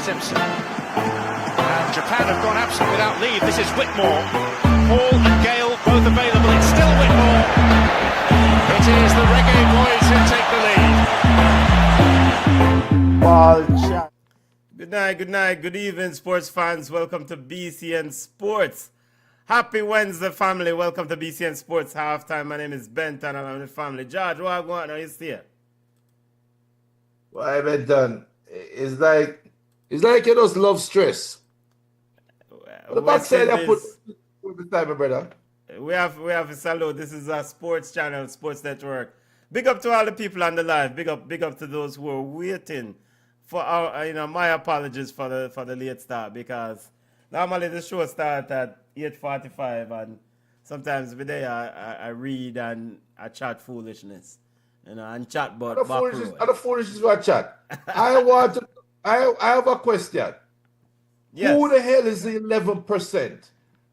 Simpson. And Japan have gone absent without leave. This is Whitmore. Hall and Gale both available. It's still Whitmore. It is the Reggae Boys who take the lead. Ball chat. Good night, good evening, sports fans. Welcome to BCN Sports. Happy Wednesday, family. Welcome to BCN Sports Halftime. My name is Benton and I'm the family. George, what I want now is here. Why, Benton? It's like you just love stress. The back side I put the time, my brother. We have a salute. This is a sports channel, sports network. Big up to all the people on the live. Big up to those who are waiting for our, my apologies for the late start, because normally the show starts at 8:45 and sometimes every day I read and I chat foolishness, and chat about the foolishness about chat. I have a question. Yes. Who the hell is the 11%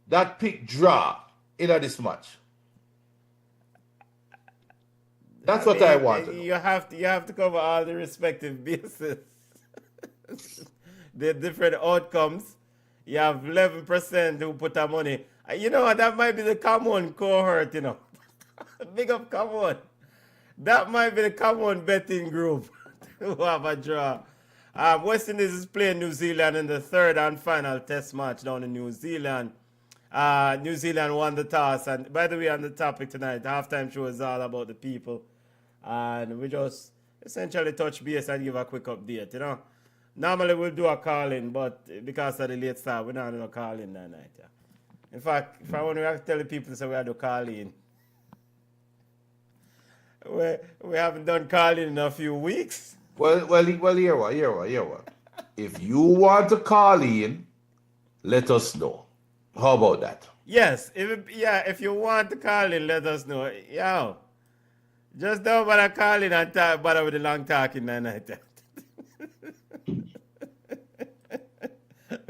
that pick draw in this match? That's what I want to know. You have to cover all the respective bases. The different outcomes. You have 11% who put their money. You know what? That might be the common cohort, Big up common. That might be the common betting group who have a draw. West Indies is playing New Zealand in the third and final test match down in New Zealand. New Zealand won the toss. And by the way, on the topic tonight, the halftime show is all about the people. And we just essentially touch base and give a quick update, Normally we'll do a call-in, but because of the late start, we're not going to call in that night. Yeah. In fact, if I want to tell the people to say we have to call in, we haven't done call-in in a few weeks. Well, hear what. If you want to call in, let us know. How about that? Yes, if you want to call in, let us know. Yo, just don't bother calling and bother with the long talking that night.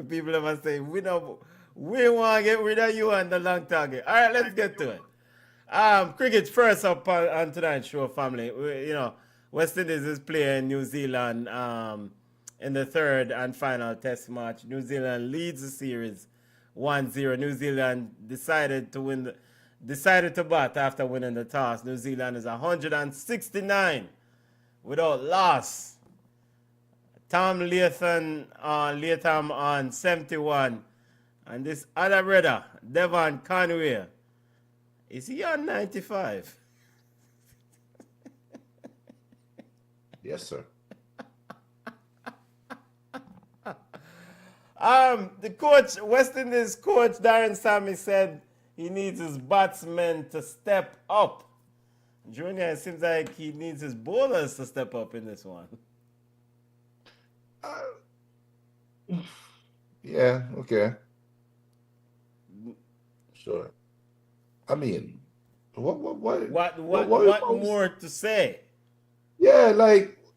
People ever say, we want to get rid of you and the long talking. All right, let's get to it. Cricket first up on tonight's show, family. West Indies is playing New Zealand in the third and final test match. New Zealand leads the series 1-0. New Zealand decided to bat after winning the toss. New Zealand is 169 without loss. Tom Latham on 71. And this other brother, Devon Conway, is he on 95? Yes, sir. The coach, West Indies coach Darren Sammy said he needs his batsmen to step up. Junior, it seems like he needs his bowlers to step up in this one. Yeah, okay. Sure. I mean, what more to say? Yeah,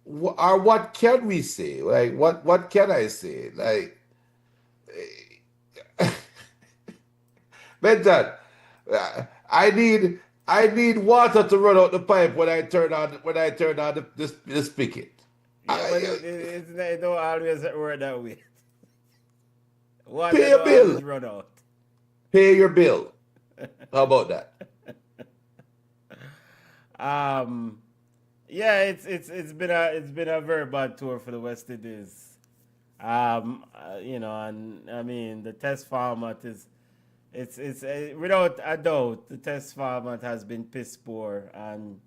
what can we say? Like, what can I say? Like, Benton, I need water to run out the pipe when I turn on the spigot. It don't always work that way. Pay your bill. Run out. Pay your bill. How about that? Yeah, it's been a very bad tour for the West Indies. And I mean the test format is it's without a doubt the test format has been piss poor, and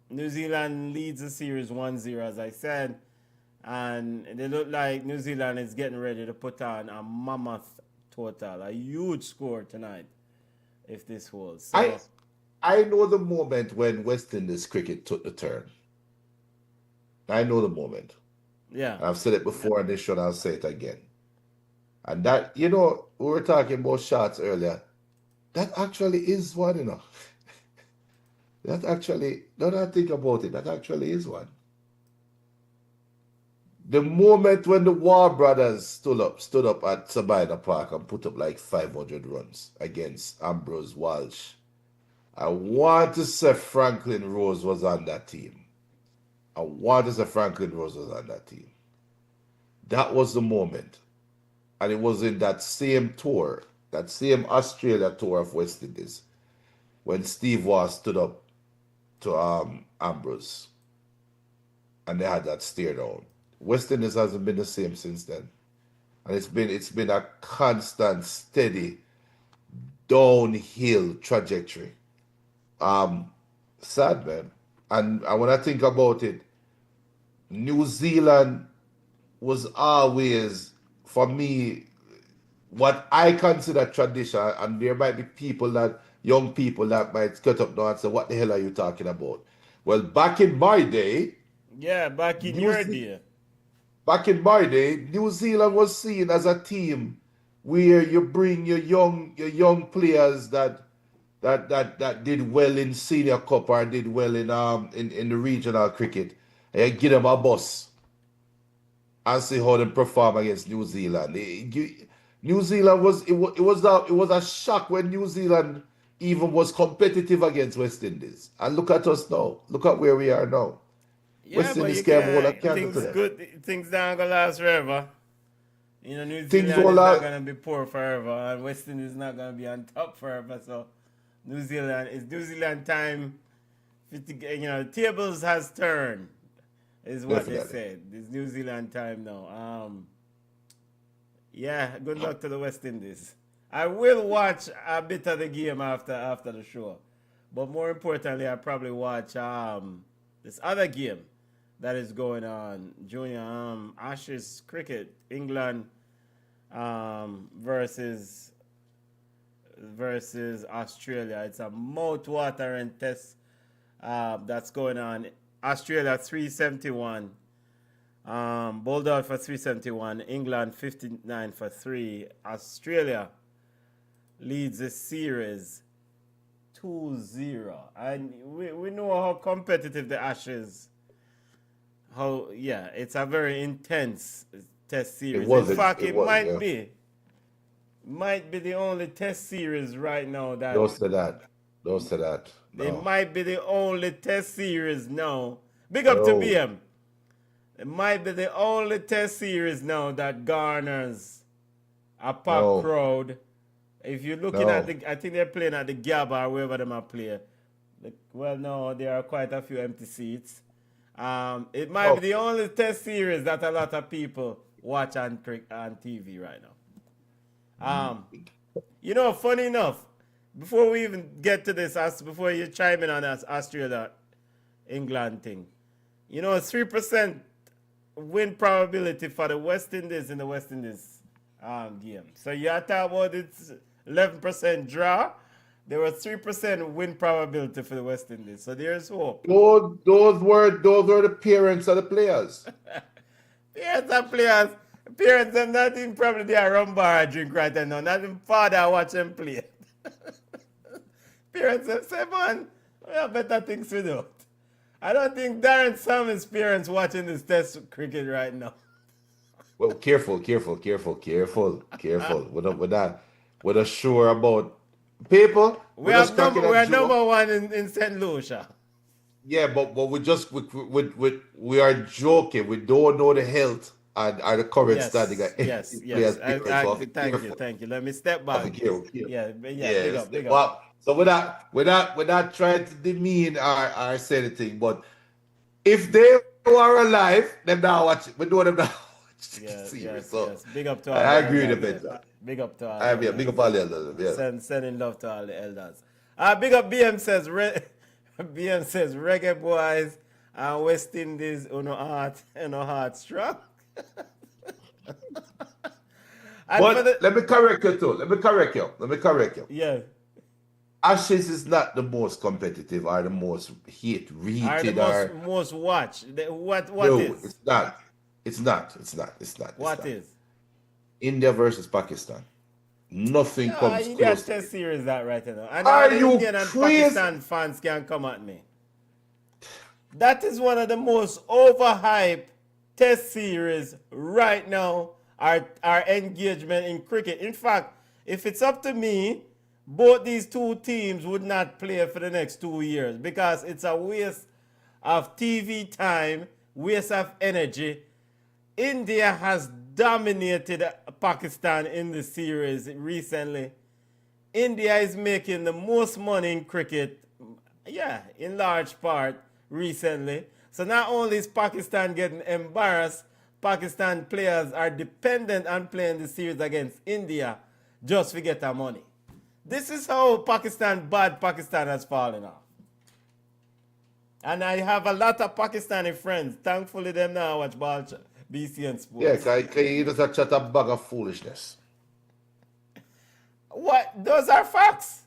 New Zealand leads the series 1-0, as I said, and they look like New Zealand is getting ready to put on a mammoth total, a huge score tonight if this holds. So, I know the moment when West Indies cricket took the turn. I know the moment. Yeah. I've said it before on this show and I'll say it again. And that, we were talking about shots earlier. That actually is one, That actually, don't I think about it, that actually is one. The moment when the War Brothers stood up at Sabina Park and put up like 500 runs against Ambrose Walsh, I want to say Franklin Rose was on that team. that was the moment. And it was in that same tour, that same Australia tour of West Indies, when Steve Waugh stood up to Ambrose and they had that stare down. West Indies hasn't been the same since then. And it's been a constant, steady downhill trajectory. Sad, man. And when I think about it, New Zealand was always, for me, what I consider tradition. And there might be young people that might cut up now and say, what the hell are you talking about? Well, back in my day, Yeah, back in your day. New Zealand was seen as a team where you bring your young players that did well in senior cup or did well in the regional cricket, and you give them a bus and see how they perform against New Zealand. New Zealand was a shock when New Zealand even was competitive against West Indies. And look at us now. Look at where we are now. Yeah, West but Indies you can't hold a can't. candle to them. Things not gonna last forever. You know, New Things Zealand will is not last. gonna be poor forever, and West Indies is not gonna be on top forever. So, New Zealand time. The tables has turned, is what they Definitely. said. It's New Zealand time now. Yeah, good luck to the West Indies. I will watch a bit of the game after the show, but more importantly, I probably watch this other game that is going on, Junior Ashes cricket, England versus Australia. It's a mouth-watering test that's going on. Australia 371, bowled out for 371. England 59 for 3. Australia leads the series 2-0. And we know how competitive the Ashes. It's a very intense test series. In fact, it might be the only test series right now that Don't say that. Don't say that. it No. might be the only test series now. Big up to No. BM. It might be the only test series now that garners a packed No. crowd. If you're looking No. I think they're playing at the Gab or wherever they might play. Well, no, there are quite a few empty seats. It might be the only test series that a lot of people watch on TV right now. Funny enough, before we even get to this, before you chime in on this Australia England thing, 3% win probability for the West Indies in the West Indies game. So you talk about it's 11% draw. There was 3% win probability for the West Indies. So there's hope. Those were the parents of the players. Parents of players. Parents are not even probably there rum bar or drink right now. Not even father watch them play. Parents have said, man, we have better things to do. I don't think Darren Salmon's parents watching this test cricket right now. Well, careful. We're not sure about people. We're just cracking a joke. number one in St. Lucia. Yeah, but we are joking. We don't know the health and the current standing. Yes. Thank you. Let me step back. Big up. So we're not trying to demean or say anything, but if they were alive, them now watch it. We know them now watch the series. So Big up to all I the agree elders. with that. Big up to all. Big up all the elders. Yeah. Sending love to all the elders. Big up BM says reggae boys and West Indies heart strong. But let me correct you too. Let me correct you. Yeah. Ashes is not the most competitive or the most heat-rated or the most watched. What no, is? It's not. What is? India versus Pakistan. Nothing comes India close. test series that right now. And Are all the you Indian and crazy? Pakistan fans can come at me. That is one of the most overhyped test series right now. Our engagement in cricket. In fact, if it's up to me, both these two teams would not play for the next 2 years because it's a waste of TV time, waste of energy, India has dominated Pakistan in the series recently. India is making the most money in cricket, yeah, in large part recently. So not only is Pakistan getting embarrassed, Pakistan players are dependent on playing the series against India just to get their money. This is how bad Pakistan has fallen off. And I have a lot of Pakistani friends. Thankfully, them now watch BCN Yeah, Sports. because he just a chat a bag of foolishness. What? Those are facts.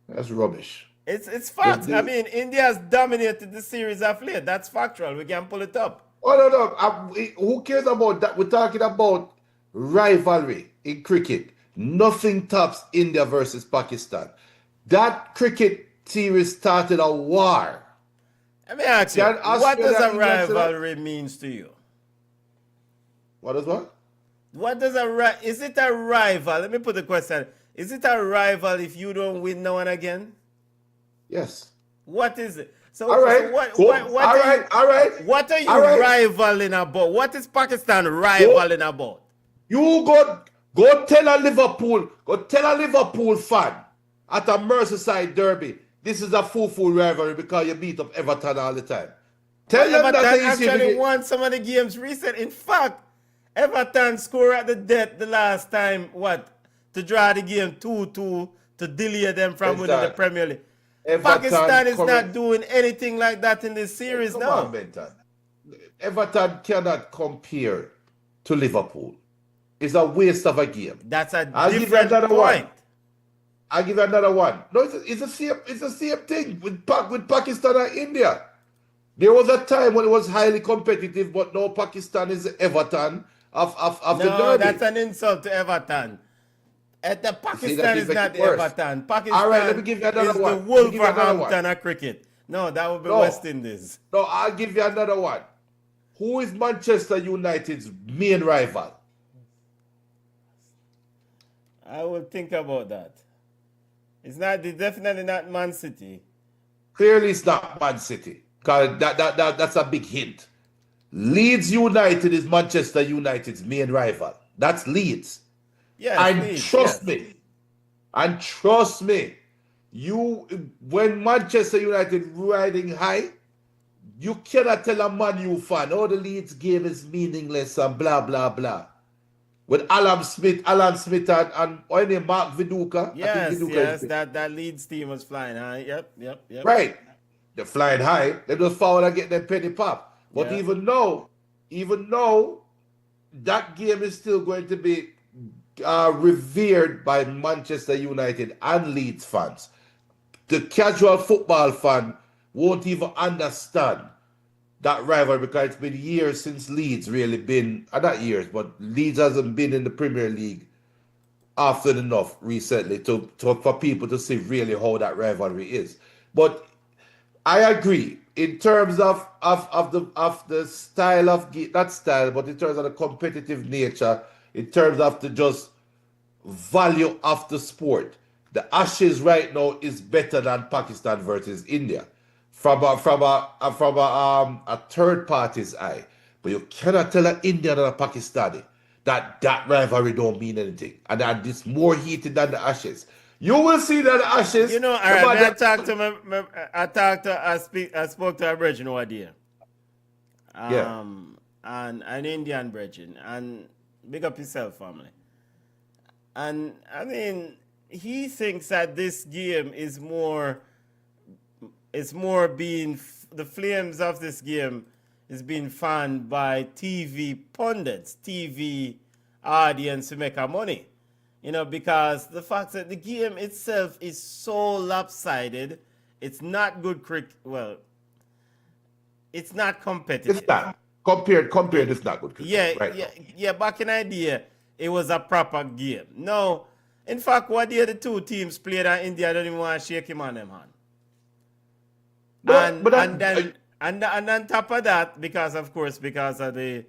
That's rubbish. It's facts. I mean, India has dominated the series of late. That's factual. We can pull it up. Oh, no. Who cares about that? We're talking about rivalry in cricket. Nothing tops India versus Pakistan. That cricket series started a war. Let me ask you, what does a rivalry means to you? What is what? Is it a rival? Let me put the question. Is it a rival if you don't win now and again? Yes. What is it? So, all right. So what, cool. what all right. All right. What are you rivaling about? What is Pakistan rivaling about? You go tell a Liverpool fan at a Merseyside derby, this is a full rivalry because you beat up Everton all the time. Tell them Everton that they actually won some of the games recent. In fact, Everton scored at the death the last time, to draw the game 2-2 to delay them from winning the Premier League. Pakistan is not doing anything like that in this series now. Come on, Everton cannot compare to Liverpool. It's a waste of a game. That's a different point. I'll give you another one. No, it's the same thing with Pakistan and India. There was a time when it was highly competitive, but now Pakistan is the Everton of the derby. No, that's an insult to Everton. The Pakistan is not the Everton. Pakistan all right, let me give you another one. The Wolverhampton of cricket. No, that would be West Indies. No, I'll give you another one. Who is Manchester United's main rival? I will think about that. It's definitely not Man City. Clearly, it's not Man City. Because that's a big hint. Leeds United is Manchester United's main rival. That's Leeds. Yeah, and trust me, when Manchester United riding high, you cannot tell a Man U fan, oh, the Leeds game is meaningless and blah, blah, blah. With Alan Smith and Mark Viduka. Yes, that Leeds team was flying high. Yep. Right. They're flying high. They just forward and get their penny pop. But even though that game is still going to be revered by Manchester United and Leeds fans, the casual football fan won't even understand that rivalry because it's been years since Leeds really been, not years, but Leeds hasn't been in the Premier League often enough recently for people to see really how that rivalry is. But I agree in terms of the style of, not style, but in terms of the competitive nature, in terms of the just value of the sport. The Ashes right now is better than Pakistan versus India from a third party's eye. But you cannot tell an Indian and a Pakistani that rivalry don't mean anything, and that it's more heated than the Ashes. You will see that the Ashes. You know, all right. I spoke to a Bridge, no idea. And an Indian Bridge, and big up yourself, family. And I mean, he thinks that this game is more being, the flames of this game is being fanned by TV pundits, TV audience to make our money. You know, because the fact that the game itself is so lopsided, it's not good cricket. Well, it's not competitive. It's not. Compared, it's not good cricket. Yeah. Back in idea, it was a proper game. No, in fact, what the two teams played in India, I don't even want to shake him on them hand. And on top of that, because of the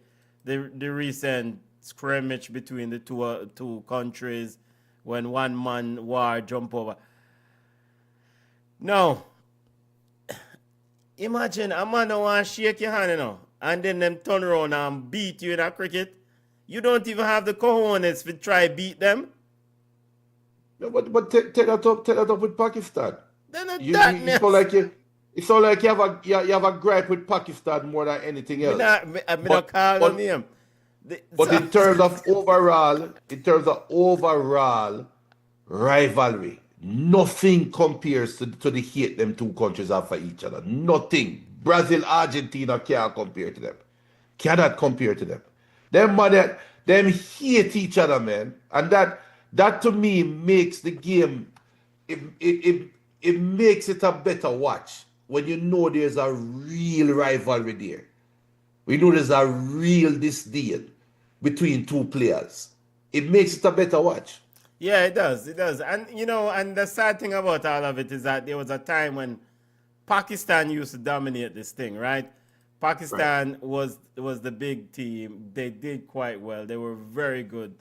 recent scrimmage between the two countries, when one man war jump over. No, imagine a man don't want to shake your hand, you know. and then them turn around and beat you in a cricket, you don't even have the cojones to try beat them. No, but take that up with Pakistan. They're not You, that you it's mess. not like you have a gripe with Pakistan more than anything else. I not call them name. But in terms of overall rivalry, nothing compares to the hate them two countries have for each other. Nothing. Brazil, Argentina can't compare to them. Cannot compare to them. Them hate each other, man. And that to me makes the game, it makes it a better watch when you know there's a real rivalry there. We know there's a real disdain between two players. It makes it a better watch. Yeah, it does. It does. And, and the sad thing about all of it is that there was a time when Pakistan used to dominate this thing, right? Pakistan was the big team. They did quite well. They were very good.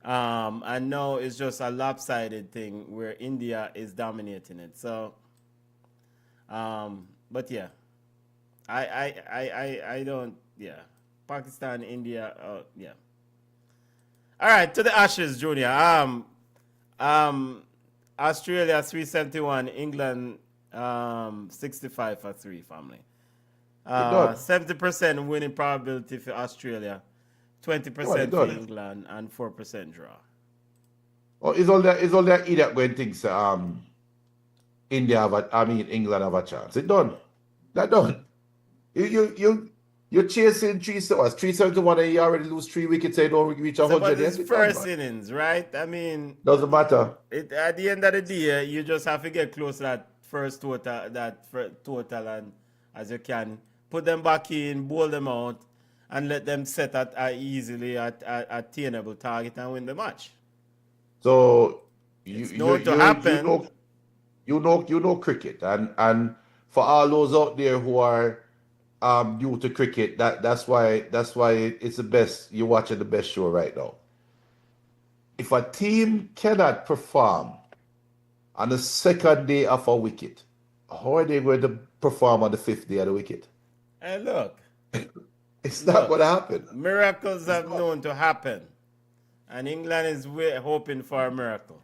And now it's just a lopsided thing where India is dominating it. So, but yeah, I don't, yeah. Pakistan, India, yeah. All right, to the Ashes, Junior. Australia 371, England 65 for 3, family. 70% winning probability for Australia, 20% for England, and 4% draw. Oh, is all that idiot going thinks England have a chance? It done. That done. You're chasing 371 and you already lose 3 wickets, so you don't reach 100. But it's first innings, right? I mean, doesn't matter. At the end of the day, you just have to get close to that first total, and as you can, put them back in, bowl them out, and let them set at easily attainable target and win the match. So you happen. You know cricket, and for all those out there who are new to cricket, that's why it's the best. You're watching the best show right now. If a team cannot perform on the second day of a wicket, how are they going to perform on the 5th day of the wicket? And look, it's not going to happen. Miracles have known to happen, and England is hoping for a miracle.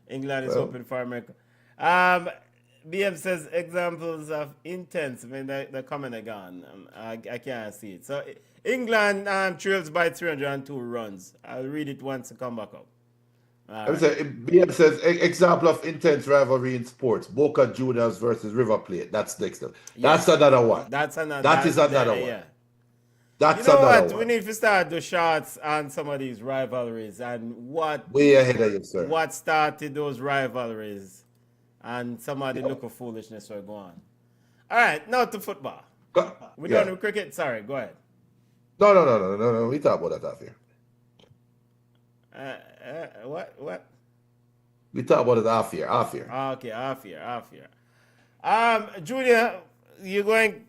England is hoping for a miracle. BM says examples of intense. I mean, the comment again. I can't see it. So England trails by 302 runs. I'll read it once to come back up. BM says example of intense rivalry in sports: Boca Juniors versus River Plate. That's next. That's another one. That's another. That is another one. Yeah. That's another what? One. We need to start the shots on some of these rivalries and what way ahead of you, sir. What started those rivalries and some of the local foolishness were going on. All right, now to football. We're done with cricket. Sorry, go ahead. No. We talk about that off here. What? We talk about it off here. Okay, off here. Junior, you're going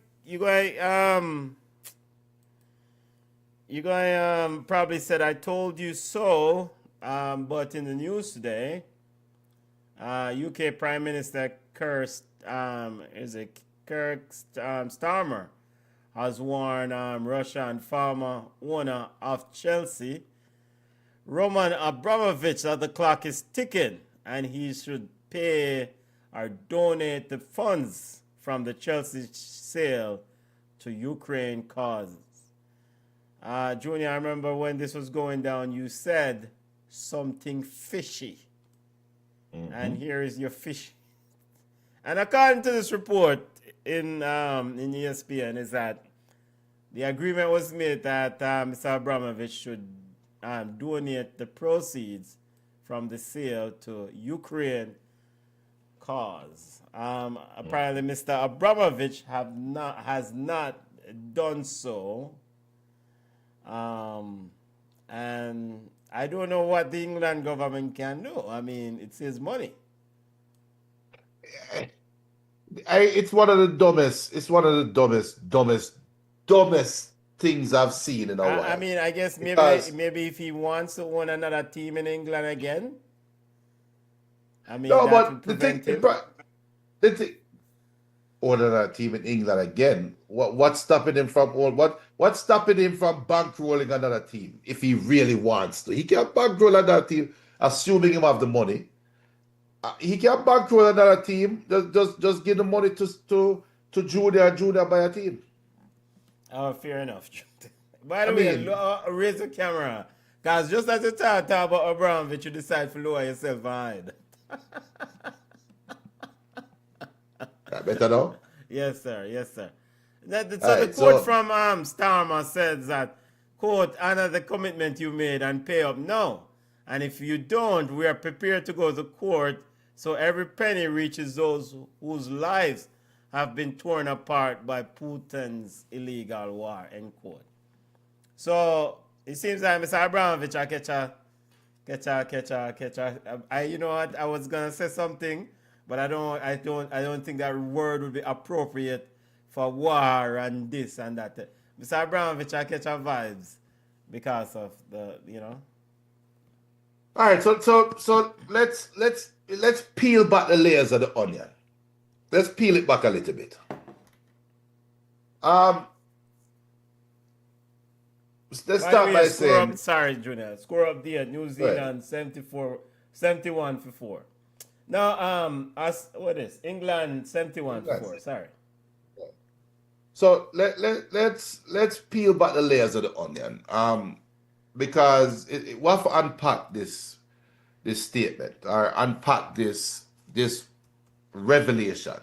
probably said I told you so, but in the news today, UK Prime Minister Keir Starmer has warned Russian former owner of Chelsea, Roman Abramovich, that the clock is ticking and he should pay or donate the funds from the Chelsea sale to Ukraine causes. Junior, I remember when this was going down, you said something fishy. Mm-hmm. And here is your fish. And according to this report in ESPN, is that the agreement was made that Mr. Abramovich should donate the proceeds from the sale to Ukraine cause. Apparently, Mr. Abramovich has not done so. And I don't know what the England government can do. I mean, it's his money. It's one of the dumbest. It's one of the dumbest things I've seen in a while. I mean, I guess maybe if he wants to own another team in England again. I mean, no, that but would prevent him. own another team in England again. What's stopping him from what's stopping him from bankrolling another team if he really wants to? He can bankroll another team, assuming him have the money. He can bankroll another team. Just give the money to Junior and Junior buy a team. Oh, fair enough. By the way, raise the camera. Because just as you talk about Abramovich, you decide to lower yourself and hide. That better now? Yes, sir. Yes, sir. So Alright, the quote from Starmer says that, quote, honor the commitment you made and pay up now. And if you don't, we are prepared to go to court so every penny reaches those whose lives have been torn apart by Putin's illegal war, end quote. So it seems like Mr. Abramovich, you know what, I was gonna say something, but I don't think that word would be appropriate for war and this and that. Mr. Abramovich, I catch our vibes because of the, you know. All right, so let's peel back the layers of the onion. Let's peel it back a little bit. Let's start by saying... Sorry, Junior. Score up there. New Zealand, 71 for 4. No, what is England 71 for 4. Sorry. So let's peel back the layers of the onion. Because we have to unpack this statement or unpack this revelation.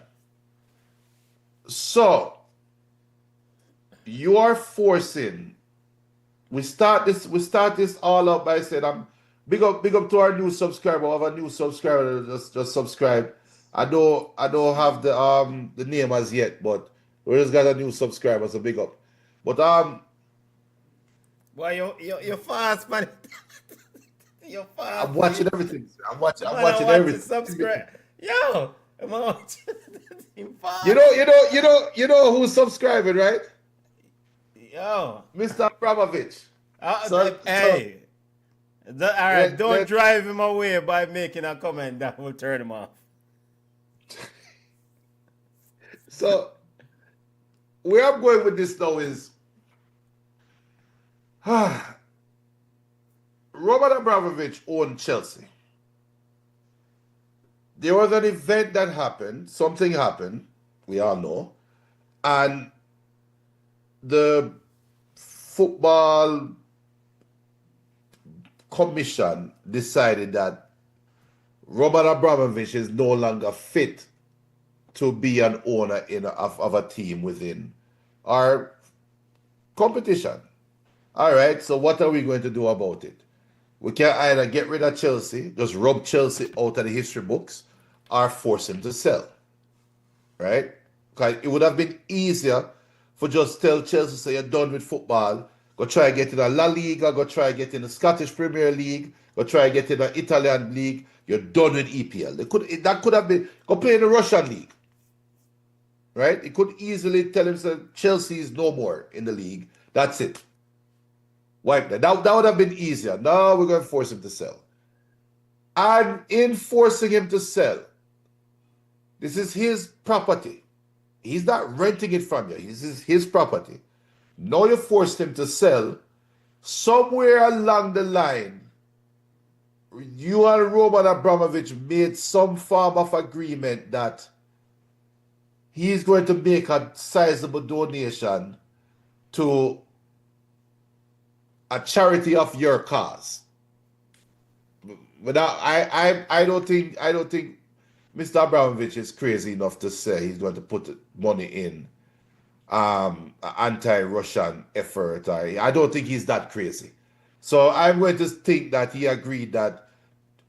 So you are forcing. We start this all up by saying, big up to our new subscriber. We have a new subscriber that just subscribed. I don't have the name as yet, but we just got a new subscriber, so big up. But Boy, you're fast, man. You're fast. I'm watching everything. I'm watching everything. Subscribe. Yo, I'm watching. You know who's subscribing, right? Yo, Mr. Abramovich. Hey. All right, don't drive him away by making a comment that will turn him off. So, where I'm going with this now is, Roman Abramovich owned Chelsea. There was an event that happened, something happened, we all know, and the football commission decided that Roman Abramovich is no longer fit to be an owner of a team within our competition. All right, so what are we going to do about it? We can either get rid of Chelsea, just rub Chelsea out of the history books, or force him to sell. Right? Because it would have been easier for just tell Chelsea, say you're done with football, go try get in a La Liga, go try get in the Scottish Premier League, go try get in the Italian League, you're done with EPL. That could have been, go play in the Russian League. Right? It could easily tell him, say, Chelsea is no more in the league. That's it. Wipe that. That would have been easier. Now we're going to force him to sell. And in forcing him to sell, this is his property. He's not renting it from you. This is his property. Now you forced him to sell. Somewhere along the line, you and Roman Abramovich made some form of agreement that he's going to make a sizable donation to a charity of your cause. But I don't think Mr. Abramovich is crazy enough to say he's going to put money in an anti-Russian effort. I don't think he's that crazy. So I'm going to think that he agreed that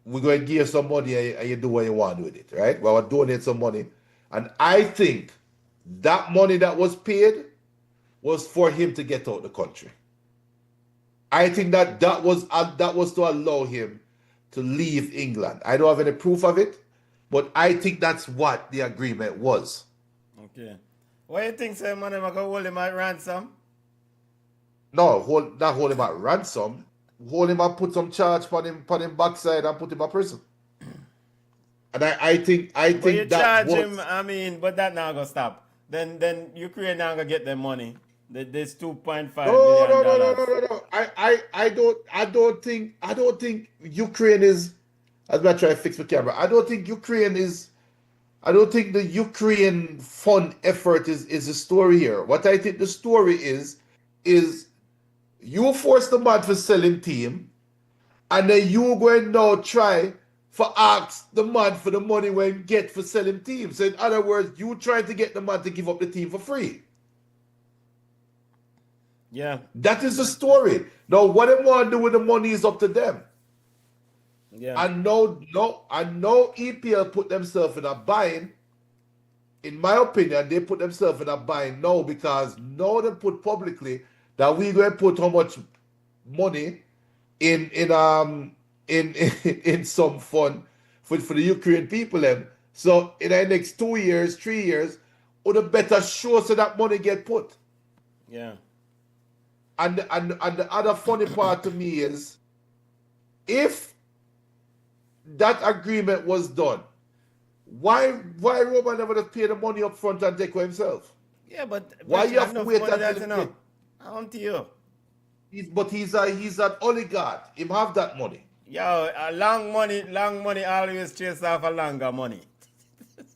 we're going to give you some money and you do what you want with it, right? Well, we'll donate some money. And I think that money that was paid was for him to get out of the country. I think that was to allow him to leave England. I don't have any proof of it, but I think that's what the agreement was. Okay. What do you think, sir, man? Am I going to hold him at ransom? No, not hold him at ransom. Hold him and put some charge on him backside and put him in prison. And I think But you that charge him, was I mean, but that not gonna stop. Then Ukraine not gonna get their money. There's $2.5 no billion no no no dollars. no no no. I don't think Ukraine is. As I try to fix the camera, I don't think Ukraine is. I don't think the Ukraine fund effort is the story here. What I think the story is you force the man for selling team, and then you going now try for ask the man for the money when get for selling team. So in other words, you trying to get the man to give up the team for free. Yeah. That is the story. Now, what they want to do with the money is up to them. Yeah. I know EPL put themselves in a bind. In my opinion, they put themselves in a bind now because now they put publicly that we going to put how much money in in some fund for the Ukraine people them. So in the next 2 years, 3 years, or the better show so that money get put. Yeah. And the other funny part to me is if that agreement was done, why Roman never just pay the money up front and take for himself? Yeah, but Why you have to wait money that, until he pay? On to you. He's an oligarch. Him have that money. Yo, long money always chase off a longer money.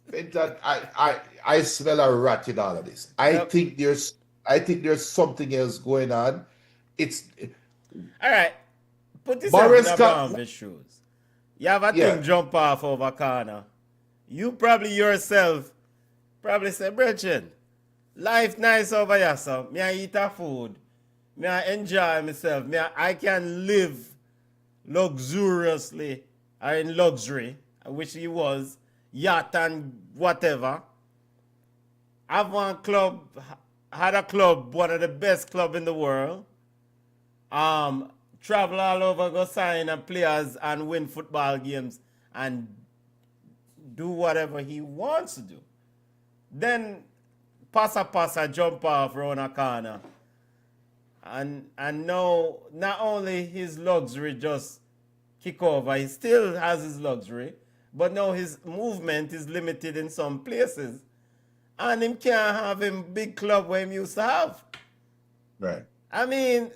That I smell a rat in all of this. I Yep. think there's something else going on. It's All right. Put yourself Boris in Abramovich's shoes. You have a Yeah. thing jump off over corner. You probably yourself say, Brethren, life nice over here, so me I eat a food. Me I enjoy myself. I can live luxuriously or in luxury, which he was, yacht and whatever. Have one club, had a club, one of the best club in the world. Travel all over, go sign and players and win football games and do whatever he wants to do. Then passa jump off around a corner. And now not only his luxury just kick over, he still has his luxury, but now his movement is limited in some places. And him can't have him big club where he used to have. right. I mean,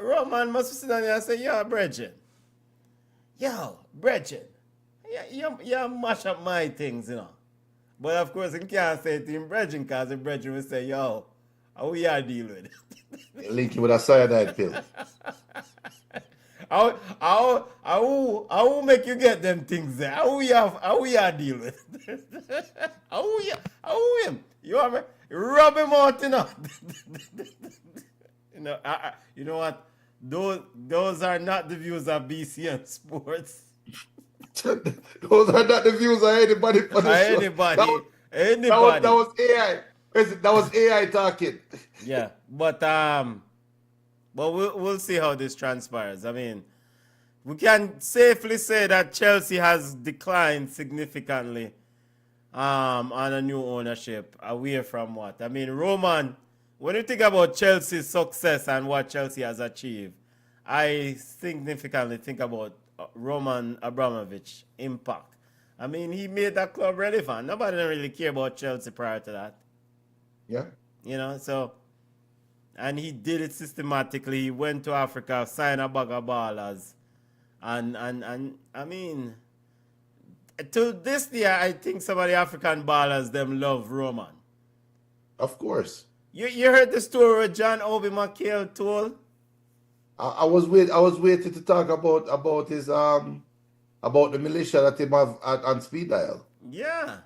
Roman must sit down there and say, yo, Bridget, you mash up my things, you know. But of course, he can't say it to him, Bridget, because the Bridget will say, yo, how we are deal with it? Link you with a cyanide pill. How make you get them things there? How we are deal with it? how him? You have rub him out, you know. You know what? Those are not the views of BCN Sports. Those are not the views of anybody for the show. Anybody. That was AI. That was AI talking. Yeah, but we'll see how this transpires. I mean, we can safely say that Chelsea has declined significantly on a new ownership away from what? I mean, Roman, when you think about Chelsea's success and what Chelsea has achieved, I significantly think about Roman Abramovich impact. I mean, he made that club relevant. Nobody didn't really care about Chelsea prior to that. Yeah. You know, so, and he did it systematically. He went to Africa, signed a bag of ballers. And I mean, to this day, I think some of the African ballers, them love Roman. Of course. You heard the story John Obi McHale told? I was waiting to talk about his about the militia that he have on speed dial. Yeah,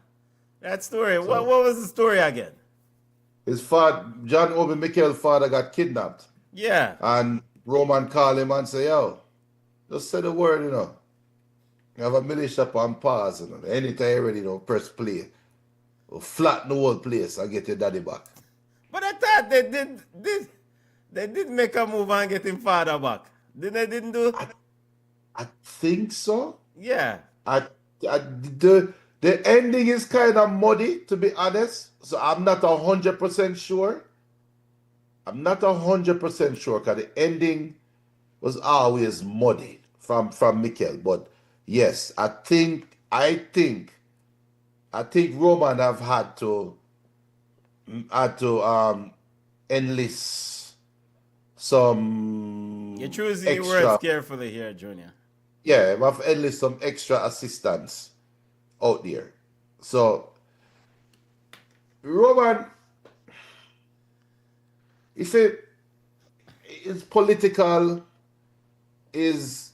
that story. So, what was the story again? His father, John Obi Mikel's father, got kidnapped. Yeah. And Roman called him and say, yo, just say the word, you know. You have a militia on pause, you know. Anytime you're ready, you know, press play. We'll flatten the whole place and get your daddy back. But I thought they did make a move and get him father back. Didn't do? I think so. Yeah. The ending is kind of muddy, to be honest. So I'm not 100% sure. I'm not 100% sure because the ending was always muddy from Mikel. But yes, I think I think Roman have had to enlist some You're choosing your words extra. carefully here, Junior. Yeah, we have enlist some extra assistance out there. So Roman, if it is political, is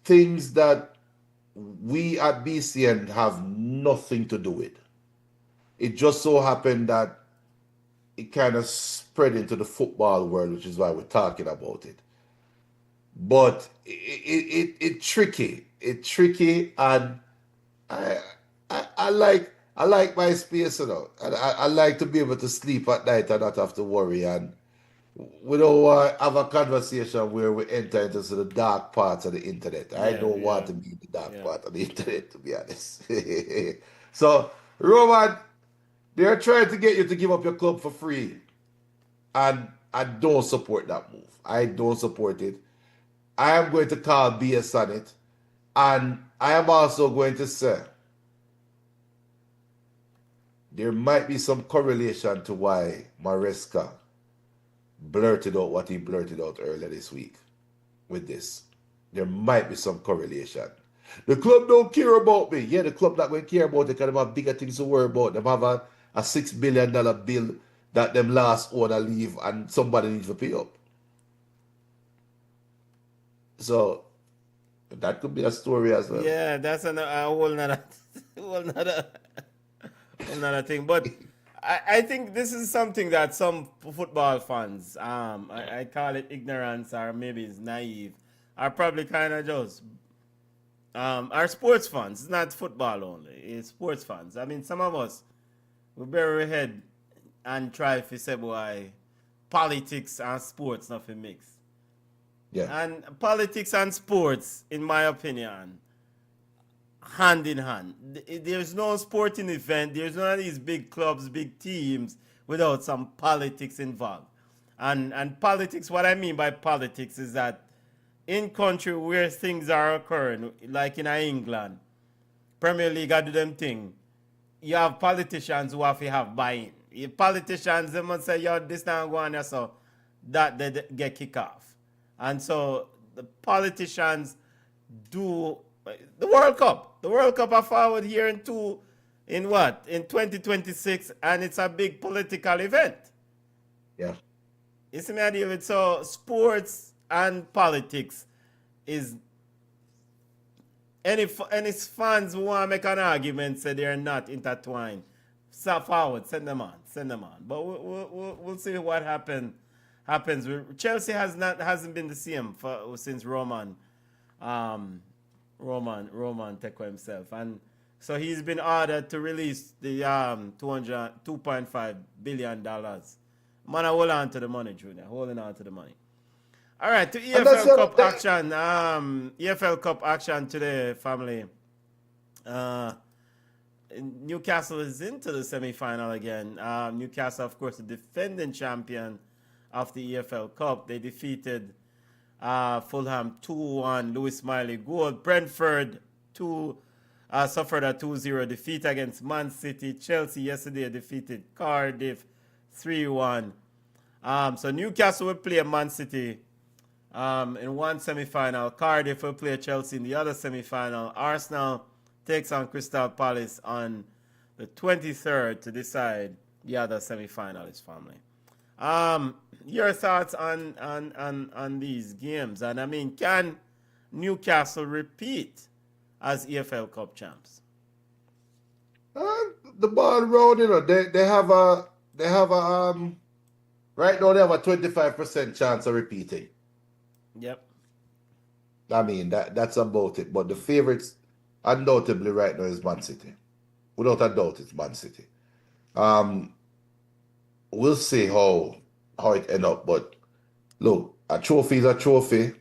things that we at BCN have nothing to do with. It just so happened that it kind of spread into the football world, which is why we're talking about it. But it tricky. It tricky, and I like my space, you know. And I like to be able to sleep at night and not have to worry. And we don't want to have a conversation where we enter into the dark parts of the internet. I don't want to be in the dark part of the internet, to be honest. So, Roman, they're trying to get you to give up your club for free. And I don't support that move. I don't support it. I am going to call BS on it. And I am also going to say there might be some correlation to why Maresca blurted out what he blurted out earlier this week with this. There might be some correlation. The club don't care about me. Yeah, the club not going to care about it because they have bigger things to worry about. They have a $6 billion bill that them last owner leave and somebody needs to pay up. So that could be a story as well. Yeah, that's a whole nother, whole nother thing. But I think this is something that some football fans, I call it ignorance or maybe it's naive, are probably kind of just, are sports fans. It's not football only, it's sports fans. I mean, some of us, we bury our head and try to say, boy, politics and sports nothing mix. Yeah. And politics and sports, in my opinion, hand in hand. There's no sporting event, there's none of these big clubs, big teams without some politics involved. And politics, what I mean by politics is that in country where things are occurring, like in England, Premier League I do them thing, you have politicians who have to have buy-in. If politicians, they must say, yo, this not going on, so that they get kicked off. And so the politicians do the World Cup. The World Cup are forward here in 2026, and it's a big political event. Yeah. You see me I deal with, so sports and politics is any fans who want to make an argument say they're not intertwined. Step forward, send them on. But we'll see what happens. Chelsea hasn't been the same since Roman took himself, and so he's been ordered to release the $2.5 billion. Man, I hold on to the money, Junior. Holding on to the money. All right, to EFL Cup action. EFL Cup action today, family. Newcastle is into the semi-final again. Newcastle, of course, the defending champion of the EFL Cup. They defeated Fulham 2-1. Lewis Miley goal. Brentford suffered a 2-0 defeat against Man City. Chelsea yesterday defeated Cardiff 3-1. So Newcastle will play Man City in one semi-final. Cardiff will play Chelsea in the other semi-final. Arsenal takes on Crystal Palace on the 23rd to decide the other semi-finalist, family. Your thoughts on these games? And I mean, can Newcastle repeat as EFL Cup champs? The ball road, you know, they have a right now they have a 25% chance of repeating. Yep. I mean that's about it. But the favorites undoubtedly right now is Man City. Without a doubt, it's Man City. We'll see how it end up, but look, a trophy is a trophy,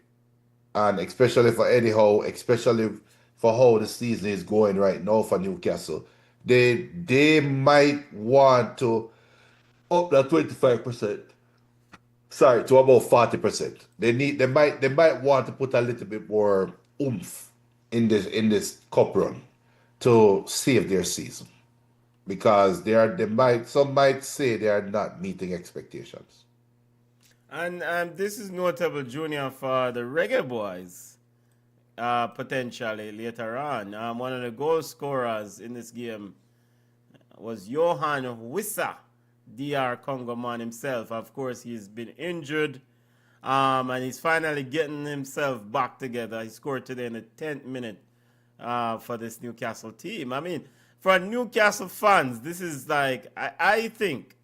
and especially for Eddie Howe, especially for how the season is going right now for Newcastle, they might want to up that 25%. Sorry, to about 40%. They might want to put a little bit more oomph in this cup run to save their season because some might say they are not meeting expectations. And this is notable, Junior, for the Reggae Boys, potentially later on. One of the goal scorers in this game was Johan Wissa, DR Congo man himself. Of course, he's been injured, and he's finally getting himself back together. He scored today in the 10th minute for this Newcastle team. I mean, for Newcastle fans, this is like, I think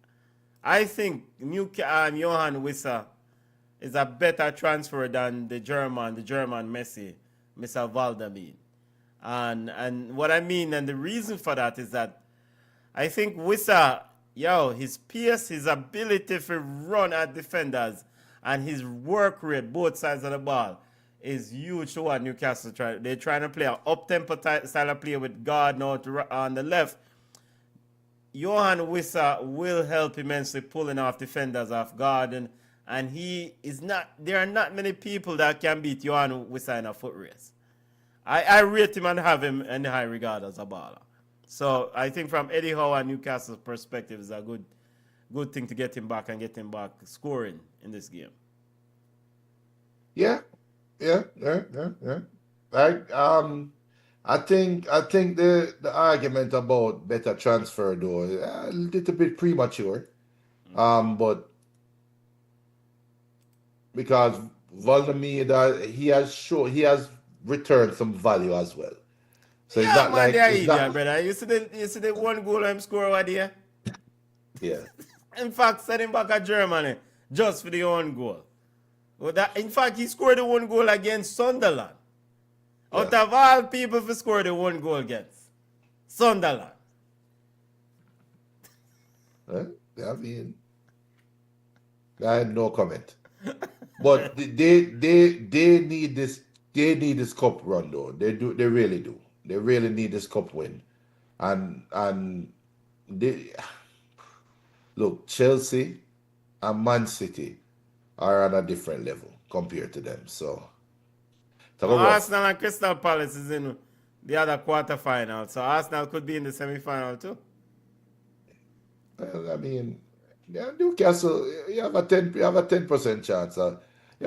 Johan Wissa is a better transfer than the German Messi, Mr. Valdamin. And what I mean, and the reason for that is that I think Wissa, his pace, his ability to run at defenders, and his work rate, both sides of the ball, is huge to what Newcastle try. They're trying to play an up-tempo style of play with guard now on the left. Johan Wissa will help immensely pulling off defenders off guard, and he is not. There are not many people that can beat Johan Wissa in a foot race. I rate him and have him in high regard as a baller. So I think from Eddie Howe and Newcastle's perspective, it's a good thing to get him back and get him back scoring in this game. Yeah. I think the argument about better transfer though a little bit premature. But because Vladimir, he has returned some value as well. So it's not like brother. You see the one goal I'm scoring over there? Yeah. In fact, send him back at Germany just for the one goal. In fact, he scored the one goal against Sunderland. Yeah. Out of all people who scored the one goal against Sunderland. I mean, I had no comment. But they need this. They need this cup run though. They do. They really do. They really need this cup win. And they look, Chelsea and Man City are on a different level compared to them. So Arsenal and Crystal Palace is in the other quarterfinal. So Arsenal could be in the semi-final too. Well, I mean, Newcastle, you have a 10% chance. You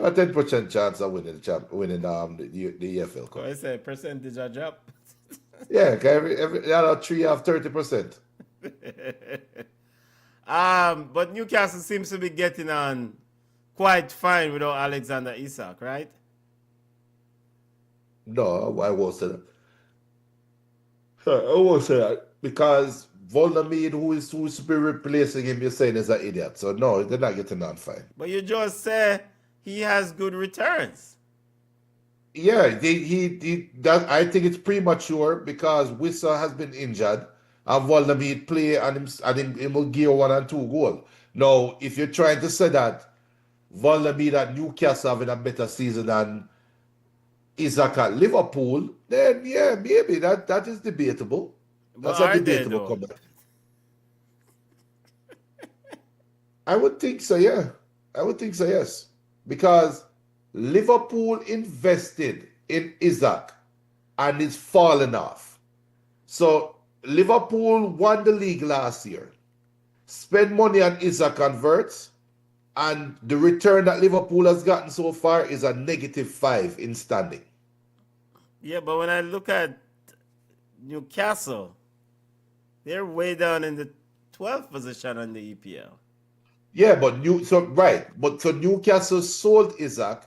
have a 10% chance of winning the EFL Cup. I say percentage a drop. Yeah, every other three have 30%. But Newcastle seems to be getting on quite fine without Alexander Isak, right? No, I won't say that. I won't say that because Voldemir, who is to be replacing him, you're saying is an idiot. So no, they're not getting on fine. But you just say he has good returns. Yeah, I think it's premature because Wissa has been injured and Voldemir play and him will give 1 and 2 goals. Now, if you're trying to say that Voldemir at Newcastle having a better season than Isaac at Liverpool, then yeah, maybe that is debatable. That's a debatable comment. I would think so, yeah. I would think so, yes. Because Liverpool invested in Isaac and it's fallen off. So Liverpool won the league last year, spent money on Isaac converts, and the return that Liverpool has gotten so far is a -5 in standing. Yeah, but when I look at Newcastle, they're way down in the 12th position on the EPL. Yeah, but Newcastle sold Isaac.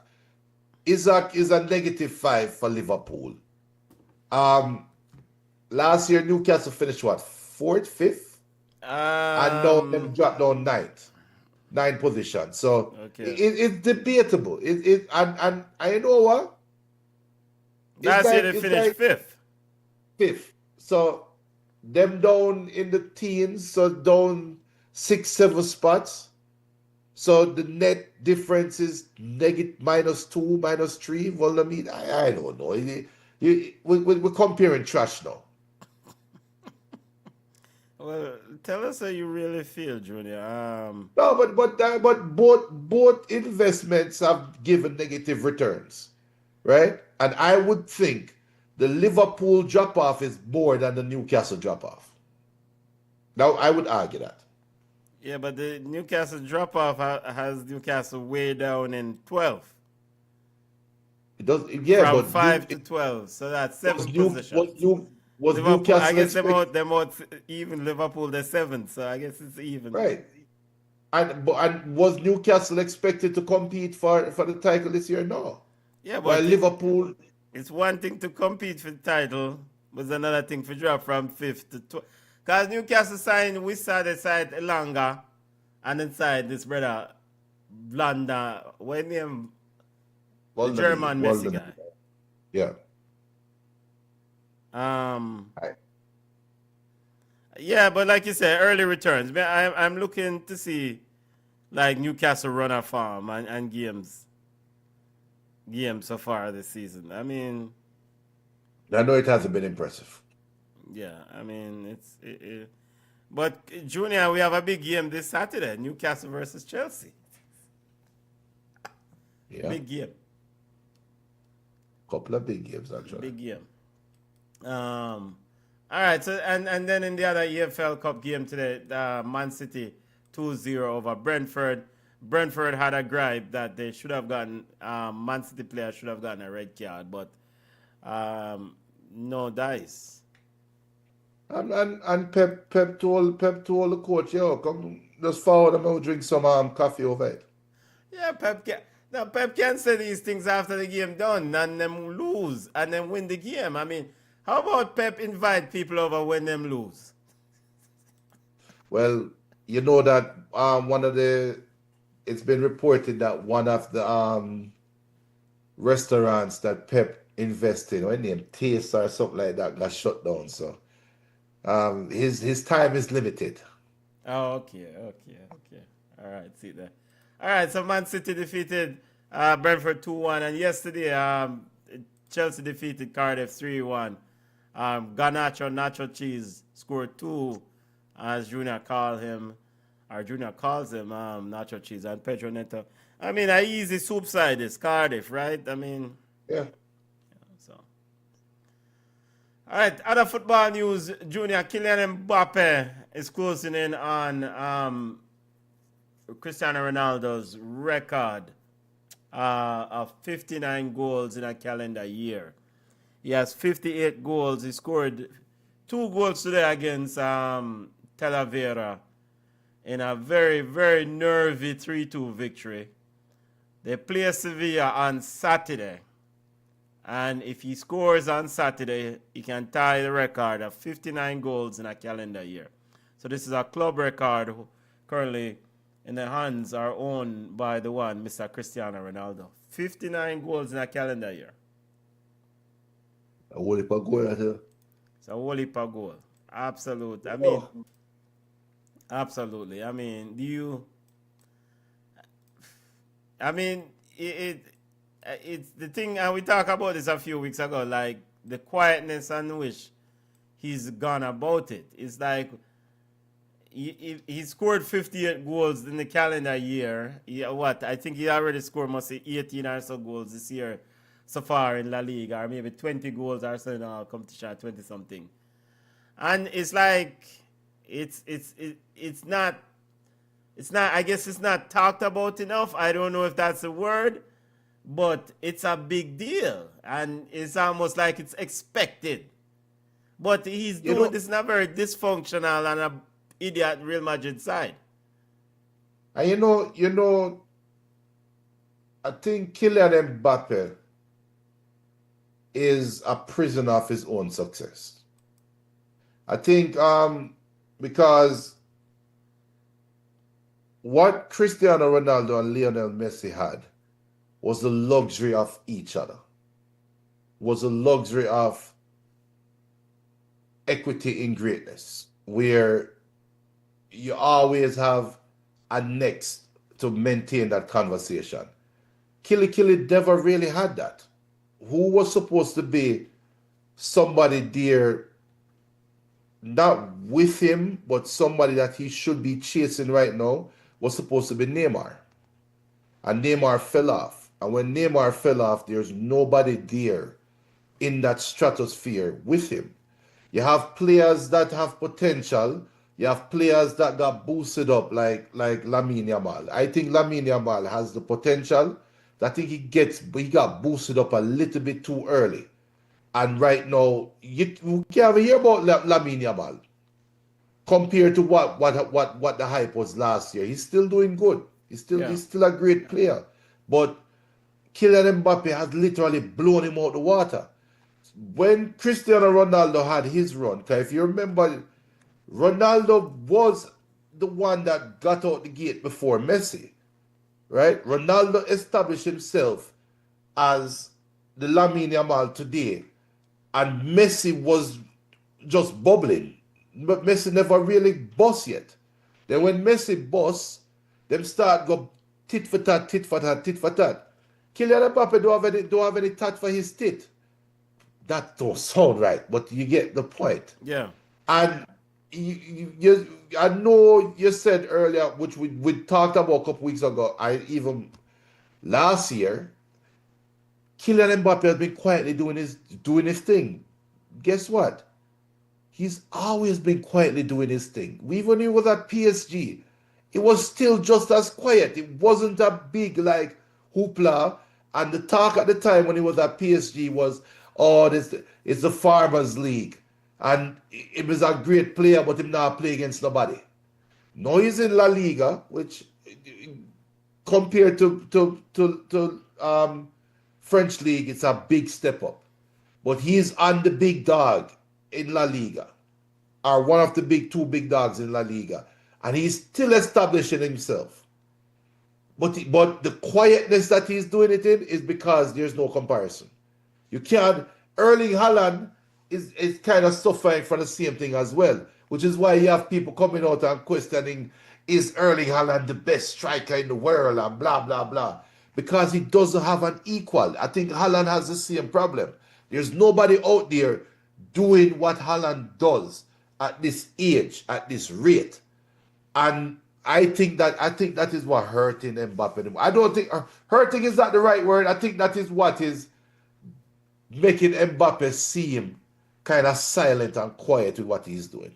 Isaac is a -5 for Liverpool. Last year Newcastle finished what? 4th, 5th? And now them dropped down 9th position. So okay. It's debatable. And I know what? Last year they finished 5th. 5th. So them down in the teens, so down 6, 7 spots. So the net difference is -2, -3. Well, I mean, I don't know. We're comparing trash now. Well, tell us how you really feel, Junior. No, but both investments have given negative returns, right? And I would think the Liverpool drop-off is more than the Newcastle drop-off. Now, I would argue that. Yeah, but the Newcastle drop-off has Newcastle way down in 12. It does, yeah, From but 5 to 12. So that's 7 positions. Was Liverpool, Newcastle I guess expect- them out even Liverpool, they're 7th. So I guess it's even. right? And was Newcastle expected to compete for the title this year? No. Yeah, While but Liverpool, it's one thing to compete for the title, but it's another thing for drop from 5th to 12th. Because Newcastle signed, we saw they signed Elanga, and inside this brother, Blanda, what name? The German Messi guy. Yeah. Yeah, but like you said, early returns. I'm looking to see like Newcastle run a farm and games so far this season. I mean, I know it hasn't been impressive. yeah, I mean but Junior, we have a big game this Saturday, Newcastle versus Chelsea. Yeah. Big game. Couple of big games actually. Big game. All right, so and then in the other EFL Cup game today, Man City 2-0 over Brentford. Brentford had a gripe that they should have gotten, Man City players should have gotten a red card, but no dice. And Pep told the coach, yo, come just forward and I'll drink some coffee over it. Yeah, Pep can say these things after the game done and them lose and then win the game. I mean, how about Pep invite people over when them lose? Well, you know that it's been reported that one of the restaurants that Pep invested, or named Taste or something like that, got shut down. So his time is limited. Oh, okay. All right, see that. All right, so Man City defeated Brentford 2-1, and yesterday Chelsea defeated Cardiff 3-1. Garnacho Nacho Cheese scored 2, as Junior calls him, Nacho Cheese, and Pedro Neto. I mean, an easy soup side is Cardiff, right? I mean, Yeah. so. All right, other football news, Junior. Kylian Mbappe is closing in on Cristiano Ronaldo's record of 59 goals in a calendar year. He has 58 goals. He scored 2 goals today against Talavera in a very, very nervy 3-2 victory. They play Sevilla on Saturday. And if he scores on Saturday, he can tie the record of 59 goals in a calendar year. So this is a club record currently in the hands are owned by the one, Mr. Cristiano Ronaldo. 59 goals in a calendar year. A whole heap of goal out here. It's a whole heap of goal. Absolutely. Absolutely. I mean, it's the thing, and we talked about this a few weeks ago, like the quietness and which he's gone about it. It's like he scored 58 goals in the calendar year. I think he already scored must say 18 or so goals this year so far in La Liga, or maybe 20 goals or so in our competition, 20 something. And it's like it's not I guess it's not talked about enough. I don't know if that's the word, but it's a big deal and it's almost like it's expected. But he's doing this in a very dysfunctional and a idiot Real Madrid side. And you know, I think Kylian Mbappe is a prisoner of his own success. I think because what Cristiano Ronaldo and Lionel Messi had was the luxury of each other, was the luxury of equity in greatness, where you always have a next to maintain that conversation. Killy never really had that. Who was supposed to be somebody there, not with him, but somebody that he should be chasing right now, was supposed to be Neymar. And Neymar fell off. And when Neymar fell off, there's nobody there in that stratosphere with him. You have players that have potential. You have players that got boosted up like Lamine Yamal. I think Lamine Yamal has the potential. I think he got boosted up a little bit too early. And right now, you can't hear about Lamine Yamal compared to what the hype was last year. He's still doing good. He's still a great player. But Kylian Mbappe has literally blown him out the water. When Cristiano Ronaldo had his run, because if you remember, Ronaldo was the one that got out the gate before Messi, right? Ronaldo established himself as the Lamine Yamal today, and Messi was just bubbling. But Messi never really bust yet. Then when Messi busts, them start go tit for tat, tit for tat, tit for tat. Kylian Mbappe don't have any tat for his tit. That don't sound right, but you get the point. Yeah. And I know you said earlier, which we talked about a couple weeks ago, last year, Kylian Mbappe has been quietly doing his thing. Guess what? He's always been quietly doing his thing. Even when he was at PSG, it was still just as quiet. It wasn't a big like hoopla. And the talk at the time when he was at PSG was, oh, this it's the Farmers League. And he was a great player, but him not play against nobody. Now he's in La Liga, which compared to French league, it's a big step up. But he's on the big dog in La Liga, or one of the two big dogs in La Liga, and he's still establishing himself. But the quietness that he's doing it in is because there's no comparison. You can't. Erling Haaland is kind of suffering from the same thing as well, which is why you have people coming out and questioning, is Erling Haaland the best striker in the world and blah, blah, blah. Because he doesn't have an equal. I think Haaland has the same problem. There's nobody out there doing what Haaland does at this age, at this rate. And I think that is what hurting Mbappe. I don't think hurting is not the right word. I think that is what is making Mbappe seem kind of silent and quiet with what he's doing.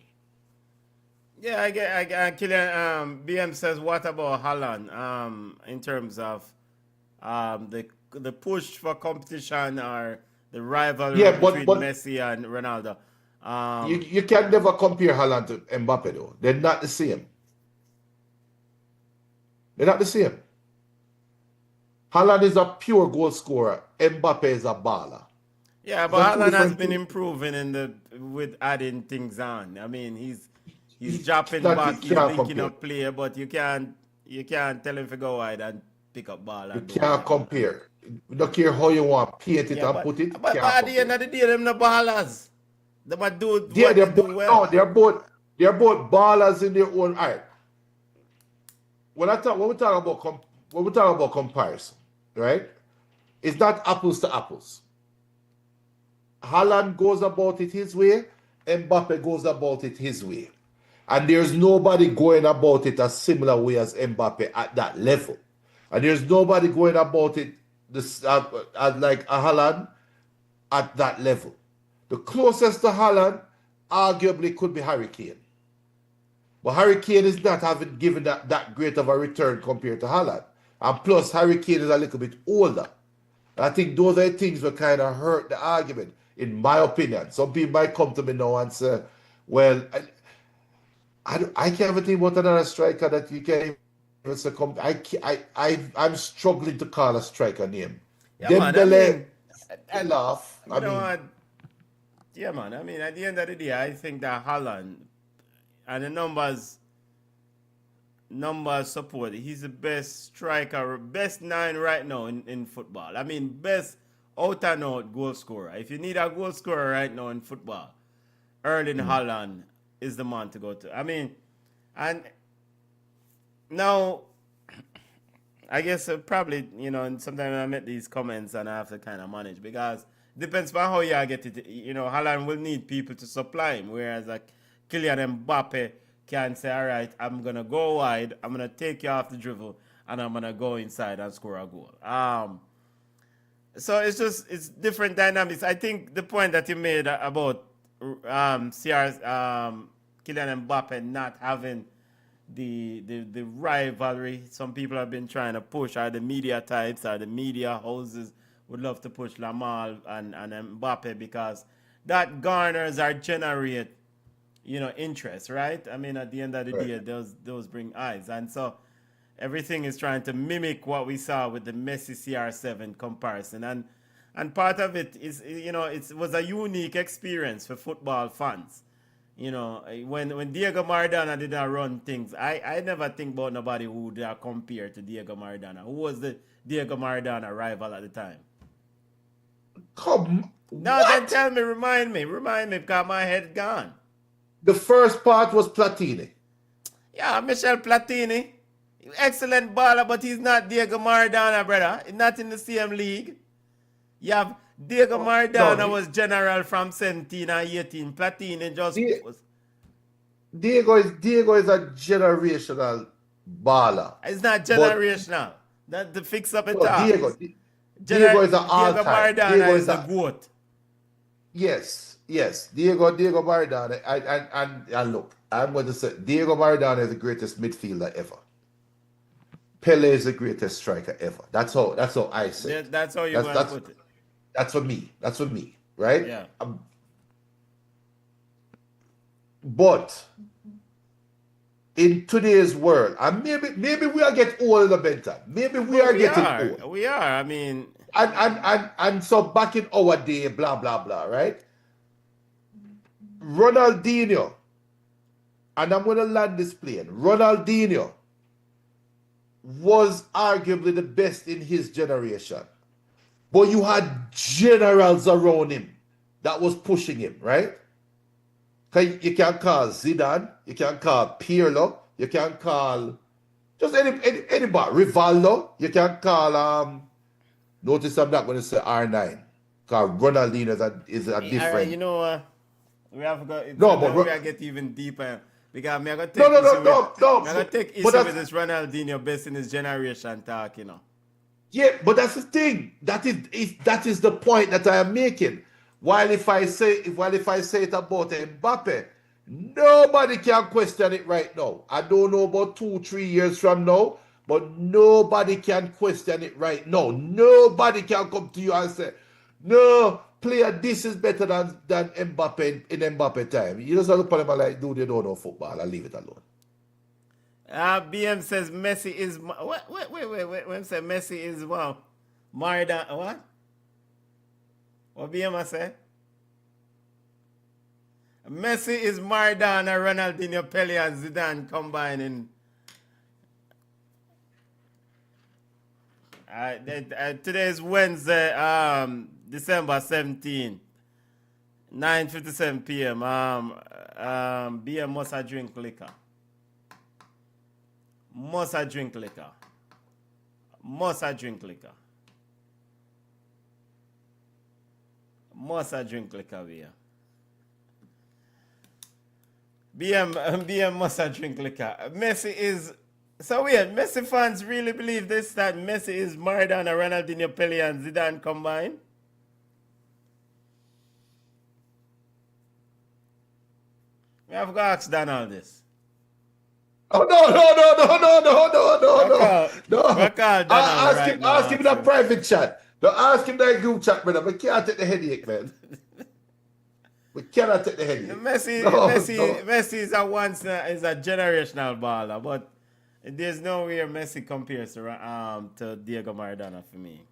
Yeah, I get Kylian. BM says, what about Haaland? In terms of the push for competition or the rivalry between Messi and Ronaldo. You can never compare Haaland to Mbappe though. They're not the same. They're not the same. Haaland is a pure goal scorer. Mbappe is a baller. Yeah, but Haaland has been improving with adding things on. I mean, he's dropping back, he's linking up player, but you can't tell him to go wide and pick up ball. You can't compare. You don't care how you want paint it and put it. But at the end of the day, them the ballers. Them a do they're both ballers in their own right. When we talk about comparison, right? It's not apples to apples. Haaland goes about it his way, Mbappe goes about it his way. And there's nobody going about it a similar way as Mbappe at that level. And there's nobody going about it like a Haaland at that level. The closest to Haaland arguably could be Harry Kane. But Harry Kane is not having given that great of a return compared to Haaland. And plus, Harry Kane is a little bit older. And I think those are things that kind of hurt the argument, in my opinion. Some people might come to me now and say, well, I can't even think about another striker that you can even succumb. I'm struggling to call a striker name. Yeah, Dembele, I laugh. Yeah, man. I mean, at the end of the day, I think that Haaland and the numbers support. He's the best striker, best 9 right now in football. I mean, best out and out goal scorer. If you need a goal scorer right now in football, Erling Haaland is the man to go to. I mean, and now, I guess probably, and sometimes I make these comments and I have to kind of manage because it depends on how you get it. Haaland will need people to supply him, whereas like Kylian Mbappe can say, all right, I'm going to go wide, I'm going to take you off the dribble, and I'm going to go inside and score a goal. So it's different dynamics. I think the point that you made about Kylian Mbappe not having the rivalry some people have been trying to push, are the media types, are the media houses would love to push Lamal and Mbappe, because that garners or generate, interest, right? I mean, at the end of the day, those bring eyes. And so everything is trying to mimic what we saw with the Messi CR7 comparison. And part of it is, it was a unique experience for football fans. When Diego Maradona did not run things, I never think about nobody who would compare to Diego Maradona. Who was the Diego Maradona rival at the time? No, What? then tell me, remind me, because my head gone. The first part was Platini. Yeah, Michel Platini. Excellent baller, but he's not Diego Maradona, brother. He's not in the same league. You have Diego Maradona was general from 17 and 18. Platini just was. Diego is a generational baller. It's not generational. That the fix up it up. Diego is an all-time. Diego Maradona is the GOAT. Yes. Diego Maradona. And look, I'm going to say Diego Maradona is the greatest midfielder ever. Pele is the greatest striker ever. That's how I say it. That's how you want to put it. That's for me, right? Yeah. But in today's world, and maybe we are getting older, better. Maybe we are getting old. We are. I mean, and so back in our day, blah blah blah, right? Ronaldinho, and I'm going to land this plane. Ronaldinho was arguably the best in his generation. But you had generals around him that was pushing him, right? You can call Zidane, you can call Pirlo, you can call just anybody, Rivaldo, you can call notice I'm not going to say R9, because Ronaldinho is a different. We have got. No, but we are get even deeper. Because I'm going to take I'm going to take issue with this Ronaldinho best in his generation talk, Yeah, but that's the thing. That is the point that I am making. While if I say it about Mbappe, nobody can question it right now. I don't know about 2-3 years from now, but nobody can question it right now. Nobody can come to you and say, no, player, this is better than Mbappe in Mbappe time. You just have to put them like, dude, they don't know football. I'll leave it alone. BM says Messi is what? Wait. When say Messi is what? Maradona what? What BM I say? Messi is Maradona, Ronaldinho, Pele, and Zidane combining. Today is Wednesday, December 17, 9:57 p.m. BM must have drink liquor. Must I drink liquor? Must I drink liquor? Must I drink liquor here? BM must I drink liquor. Messi is so weird. Messi fans really believe this, that Messi is Maradona, Ronaldinho, Pele, and Zidane combined. We have to ask Dan all this. Oh no! Ask him in a private chat. Don't ask him that group chat, brother. We can't take the headache, man. We cannot take the headache. Messi is a generational baller, but there's no way Messi compares to Diego Maradona for me.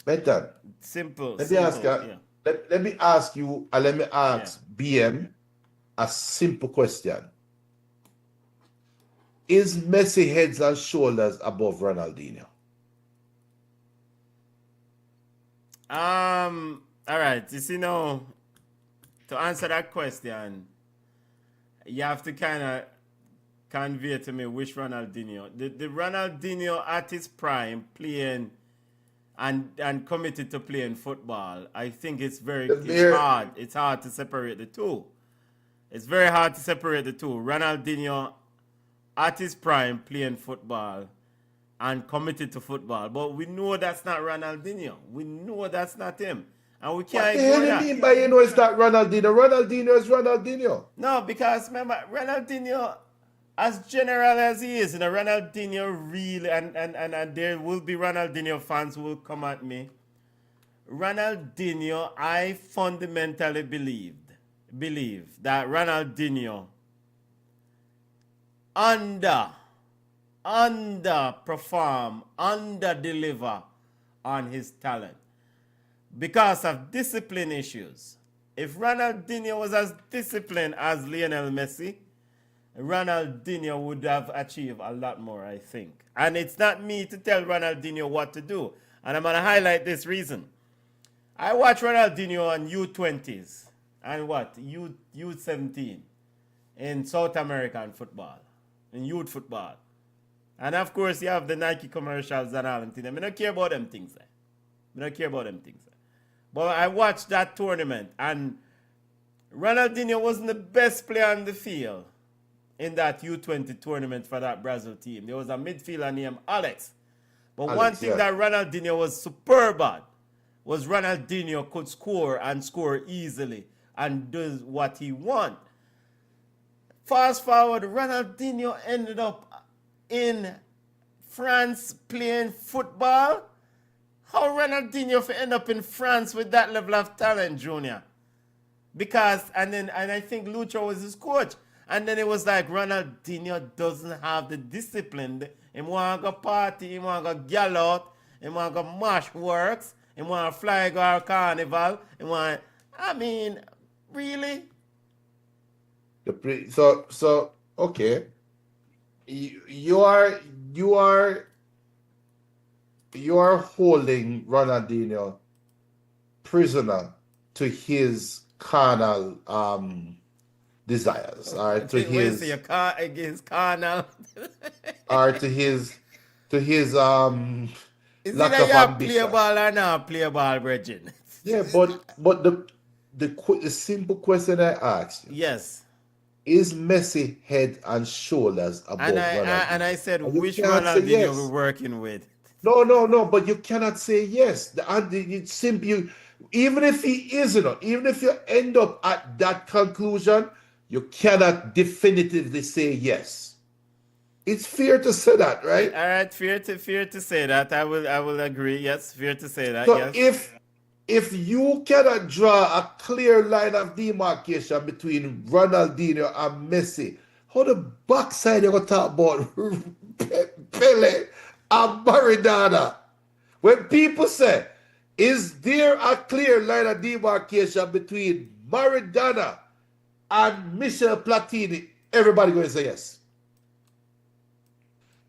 Better. Simple. Let me ask you, and let me ask BM a simple question. Is Messi heads and shoulders above Ronaldinho? All right. You see, now, to answer that question, you have to kind of convey to me which Ronaldinho. The Ronaldinho at his prime playing and committed to playing football, I think it's hard. It's hard to separate the two. It's very hard to separate the two. Ronaldinho at his prime playing football and committed to football. But we know that's not Ronaldinho. We know that's not him. And we What can't the hell ignore you that. mean by it's not Ronaldinho? Ronaldinho is Ronaldinho. No, because remember, Ronaldinho, as general as he is, Ronaldinho really, and there will be Ronaldinho fans who will come at me. Ronaldinho, I fundamentally believe that Ronaldinho underperform, underdeliver on his talent because of discipline issues. If Ronaldinho was as disciplined as Lionel Messi, Ronaldinho would have achieved a lot more, I think. And it's not me to tell Ronaldinho what to do. And I'm going to highlight this reason. I watch Ronaldinho on U20s and U17 in South American football, in youth football. And of course, you have the Nike commercials and all them things. I don't care about them things. But I watched that tournament, and Ronaldinho wasn't the best player on the field in that U20 tournament for that Brazil team. There was a midfielder named Alex. But one thing that Ronaldinho was superb at was Ronaldinho could score and score easily and does what he wants. Fast forward, Ronaldinho ended up in France playing football. How Ronaldinho end up in France with that level of talent, Junior? Because, and I think Lucho was his coach. And then it was like Ronaldinho doesn't have the discipline. He want to go party, he want to go gal out, he want to go mash works, he want to fly go our carnival, really? So okay. You are holding Ronaldinho prisoner to his carnal desires, or to his against carnal, or to his is lack it of a ambition. play ball or not play ball, Bridget? Yeah, but the simple question I asked you, Yes. is Messi head and shoulders above Ronaldinho? And I said, And you which cannot say Ronaldinho yes. we're working with? No, but you cannot say yes. It's simple. Even if he isn't, even if you end up at that conclusion, you cannot definitively say yes. It's fair to say that, right? All right, fair to say that. I will agree. Yes, fair to say that. So yes. if you cannot draw a clear line of demarcation between Ronaldinho and Messi, how the backside you gonna talk about Pele and Maradona? When people say, is there a clear line of demarcation between Maradona and Michel Platini? Everybody going to say yes.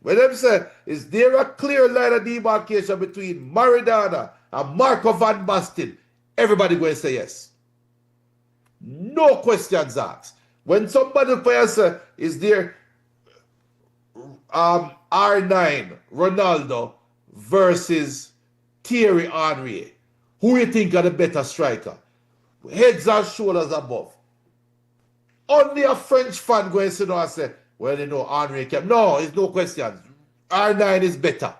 When them say, is there a clear line of demarcation between Maradona and Marco van Basten? Everybody going to say yes. No questions asked. When somebody say, is there R9 Ronaldo versus Thierry Henry, who you think are the better striker? Heads and shoulders above. Only a French fan going to sit down and say, well, you know, Henry kept. No, it's no questions. R9 is better.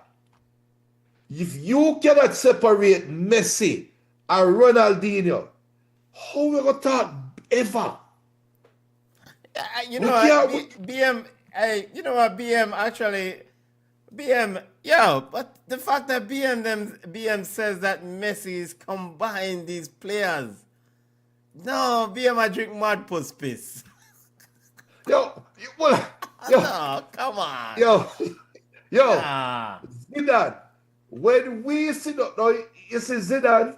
If you cannot separate Messi and Ronaldinho, how we going to talk ever? But the fact that BM says that Messi is combined these players. No, BM I drink mad puss piss. No, come on. Zidane. When we sit up now, you see Zidane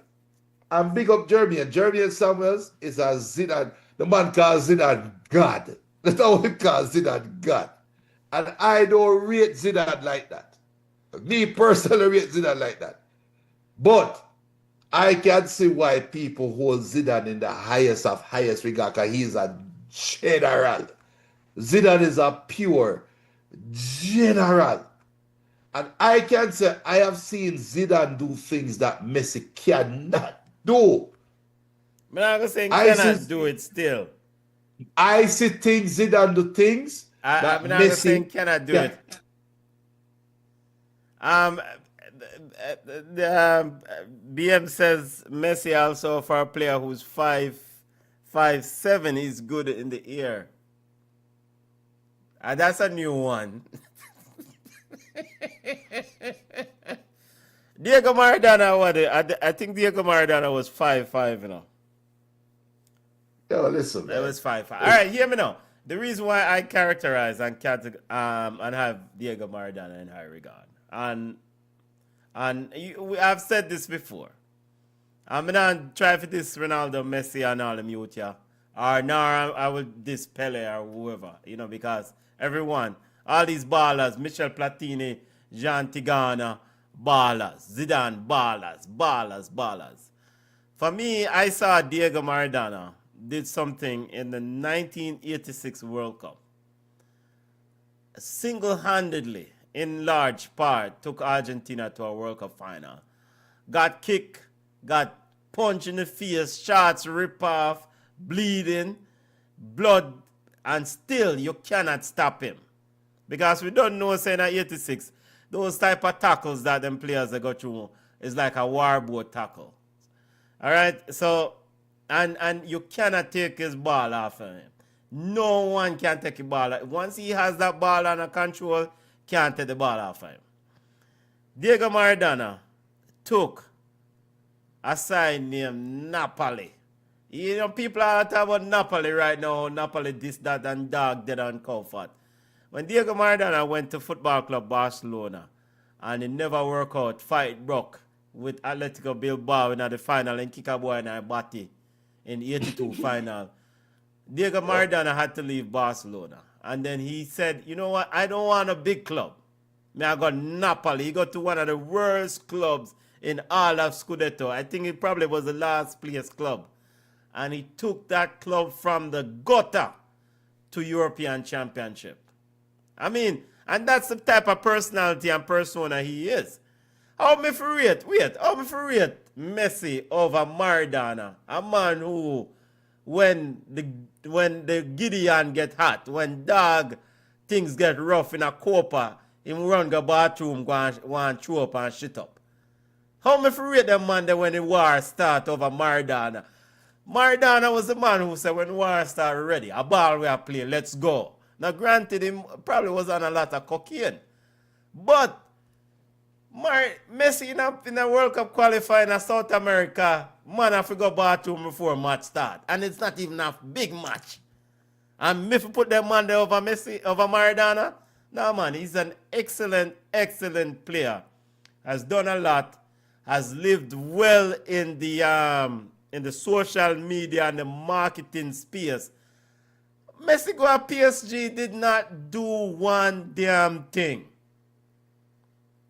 and big up Jeremy. Jeremy Samuels is a Zidane. The man calls Zidane God. That's how we call Zidane God. And I don't rate Zidane like that. Me personally rate Zidane like that. But I can see why people hold Zidane in the highest of highest regard, because he's a general. Zidane is a pure general. And I can say I have seen Zidane do things that Messi cannot do. I'm not saying cannot do it still. I see things Zidane do things that I'm not Messi saying cannot do it. Um, BM says Messi also for a player who's 5'7" is good in the air. That's a new one. Diego Maradona, I think Diego Maradona was 5'5", you know. Yo, listen, man. It was 5'5". All right, hear me now. The reason why I characterize and have Diego Maradona in high regard, and I've said this before. I'm not try for this Ronaldo, Messi, and all them youth, yeah. Or no, I will this Pele or whoever, you know, because everyone, all these ballers, Michel Platini, Jean Tigana, ballers, Zidane, ballers. For me, I saw Diego Maradona did something in the 1986 World Cup. Single-handedly, in large part, took Argentina to a World Cup final. Got kicked, got punched in the face, shots ripped off, bleeding, blood, and still you cannot stop him. Because we don't know, saying at 86, those type of tackles that them players that go through is like a warboard tackle. All right, so, and you cannot take his ball off of him. No one can take the ball. Once he has that ball under control, can't take the ball off of him. Diego Maradona took a side named Napoli. You know, people are talking about Napoli right now. Napoli this, that, and dog, dead, and comfort. When Diego Maradona went to Football Club Barcelona, and it never worked out, fight broke with Atletico Bilbao in the final and kick a boy in a body in the 82 final. Diego Maradona had to leave Barcelona. And then he said, you know what, I don't want a big club. I got Napoli. He got to one of the worst clubs in all of Scudetto. I think it probably was the last place club. And he took that club from the gutter to European Championship. I mean, and that's the type of personality and persona he is. How me for rate Messi over Maradona? A man who, when the Gideon get hot, when dog things get rough in a copa, him run go bathroom, go and chew up and shit up. How me for rate them man that when the war start over Maradona? Maradona was the man who said when the war start ready, a ball we are playing, let's go. Now granted, him probably was on a lot of cocaine. But Messi in a World Cup qualifying in South America, man have to go bathroom before match start. And it's not even a big match. And if you put that man there over Messi, over Maradona, no man, he's an excellent player. Has done a lot, has lived well in the social media and the marketing space. Messi go at PSG did not do one damn thing.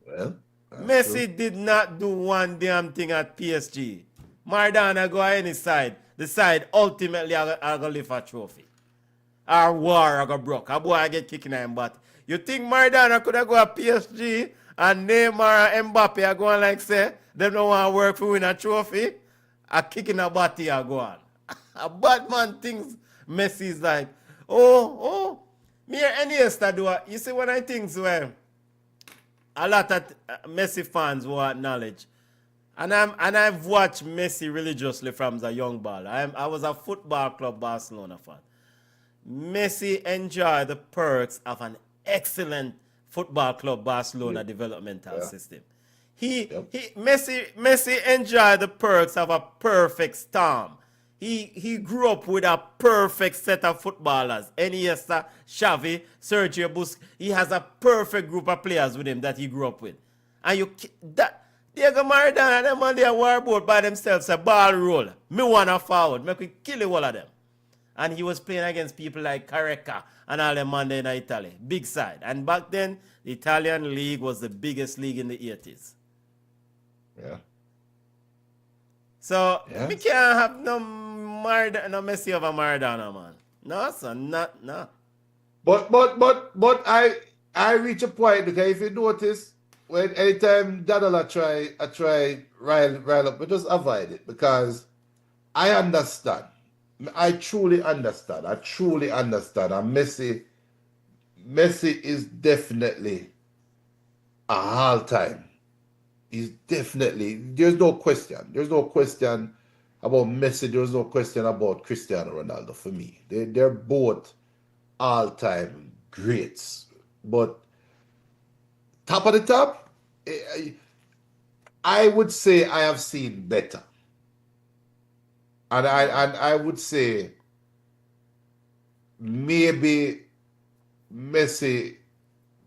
Well, Messi did not do one damn thing at PSG. Maradona go at any side. The side ultimately are going to lift a trophy. Or war are going to broke. A boy get kicked in him butt. You think Maradona could have go at PSG and Neymar and Mbappe are going like say, they don't want to work for win a trophy? A kicking a body are going. A bad man thinks Messi is like, me and Iniesta do it. You see when I think where a lot of Messi fans will acknowledge. And I've watched Messi religiously from the young ball. I was a Football Club Barcelona fan. Messi enjoyed the perks of an excellent Football Club Barcelona developmental system. Messi enjoyed the perks of a perfect storm. He grew up with a perfect set of footballers. Iniesta, Xavi, Sergio Busquets. He has a perfect group of players with him that he grew up with. And Diego Maradona and them on their warboard by themselves, a ball roll. Me want to forward. Make we kill all of them. And he was playing against people like Careca and all them man in Italy. Big side. And back then, the Italian league was the biggest league in the 80s. Yeah. So, we can't have no Messi over Maradona, man. No, son, no. But I reach a point because if you notice, when anytime Dadala try rile up, we just avoid it because I understand. I truly understand. And Messi is definitely all time. He's definitely, there's no question. There's no question about Messi. There's no question about Cristiano Ronaldo for me. They're both all time greats. But top of the top, I would say I have seen better. And I would say maybe Messi,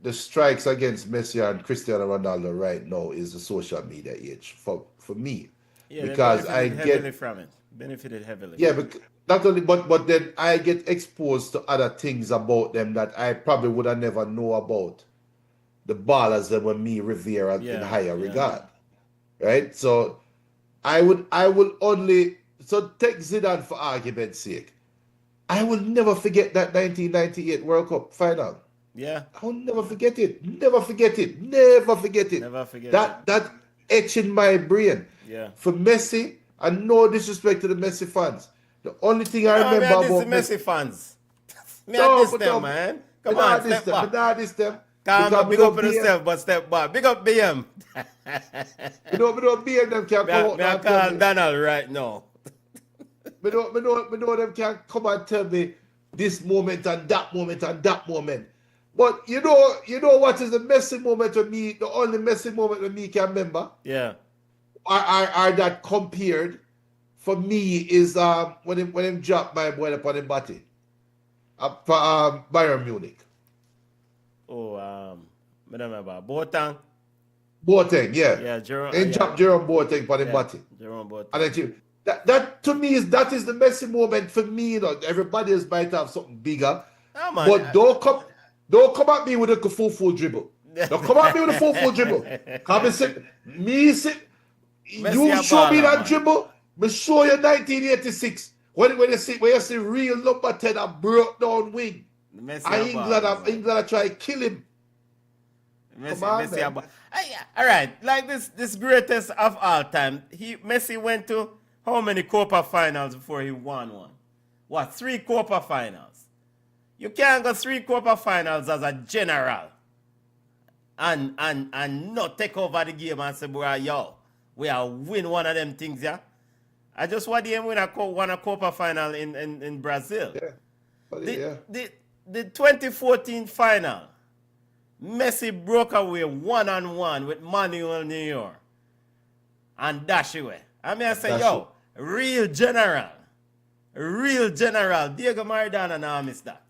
the strikes against Messi and Cristiano Ronaldo right now is the social media age for me. Yeah, they Because I benefited heavily get, from it. Benefited heavily. yeah, not only, but then I get exposed to other things about them that I probably would have never know about the ballers that were me revere in Yeah, higher yeah. regard. Right? So I would only, so take Zidane for argument's sake. I will never forget that 1998 World Cup final. Yeah, I will never forget it. Never forget it. Never forget it. never forget it. That etched in my brain. Yeah. For Messi, and no disrespect to the Messi fans. The only thing I No, me remember and this about Messi. Messi fans. Me and No, this but them, no, man. me Come on, not this step them. Me back. not this them. Calm Because down, me big up don't for BM. yourself, but step back. Big up BM. Me don't BM them can come out Me now I and tell call me. Donald right now. Me know them can come and tell me this moment and that moment and that moment. But you know what is the Messi moment with me, the only Messi moment with me can remember, Yeah. are that compared for me is when him dropped my boy upon him body. For Bayern Munich. Oh, I don't remember. Boateng. Boateng, yeah. Yeah, Jerome. Him Yeah, dropped Jerome Boateng upon him yeah. body. Jerome And Boateng. then that to me is the Messi moment for me. Everybody else might have something bigger, Oh, man. but don't come at me with a full dribble. Don't come at me with a full dribble. Come and sit, Messi you a show me baller, that man. dribble. Me show you 1986 when you see real number 10 a broke down wing. Messi And a baller, man. England try to kill him. Come on, Messi a man. all right, like this greatest of all time. Messi went to how many Copa finals before he won one? What, 3 Copa finals? You can't go 3 Copa finals as a general and not take over the game and say, bro, yo, we are win one of them things, yeah. I just want him win won a Copa final in Brazil. Yeah. But The, yeah. the 2014 final, Messi broke away 1-on-1 with Manuel Neuer and dash away. I mean, I say, Dash yo, real general, Diego Maradona now miss that.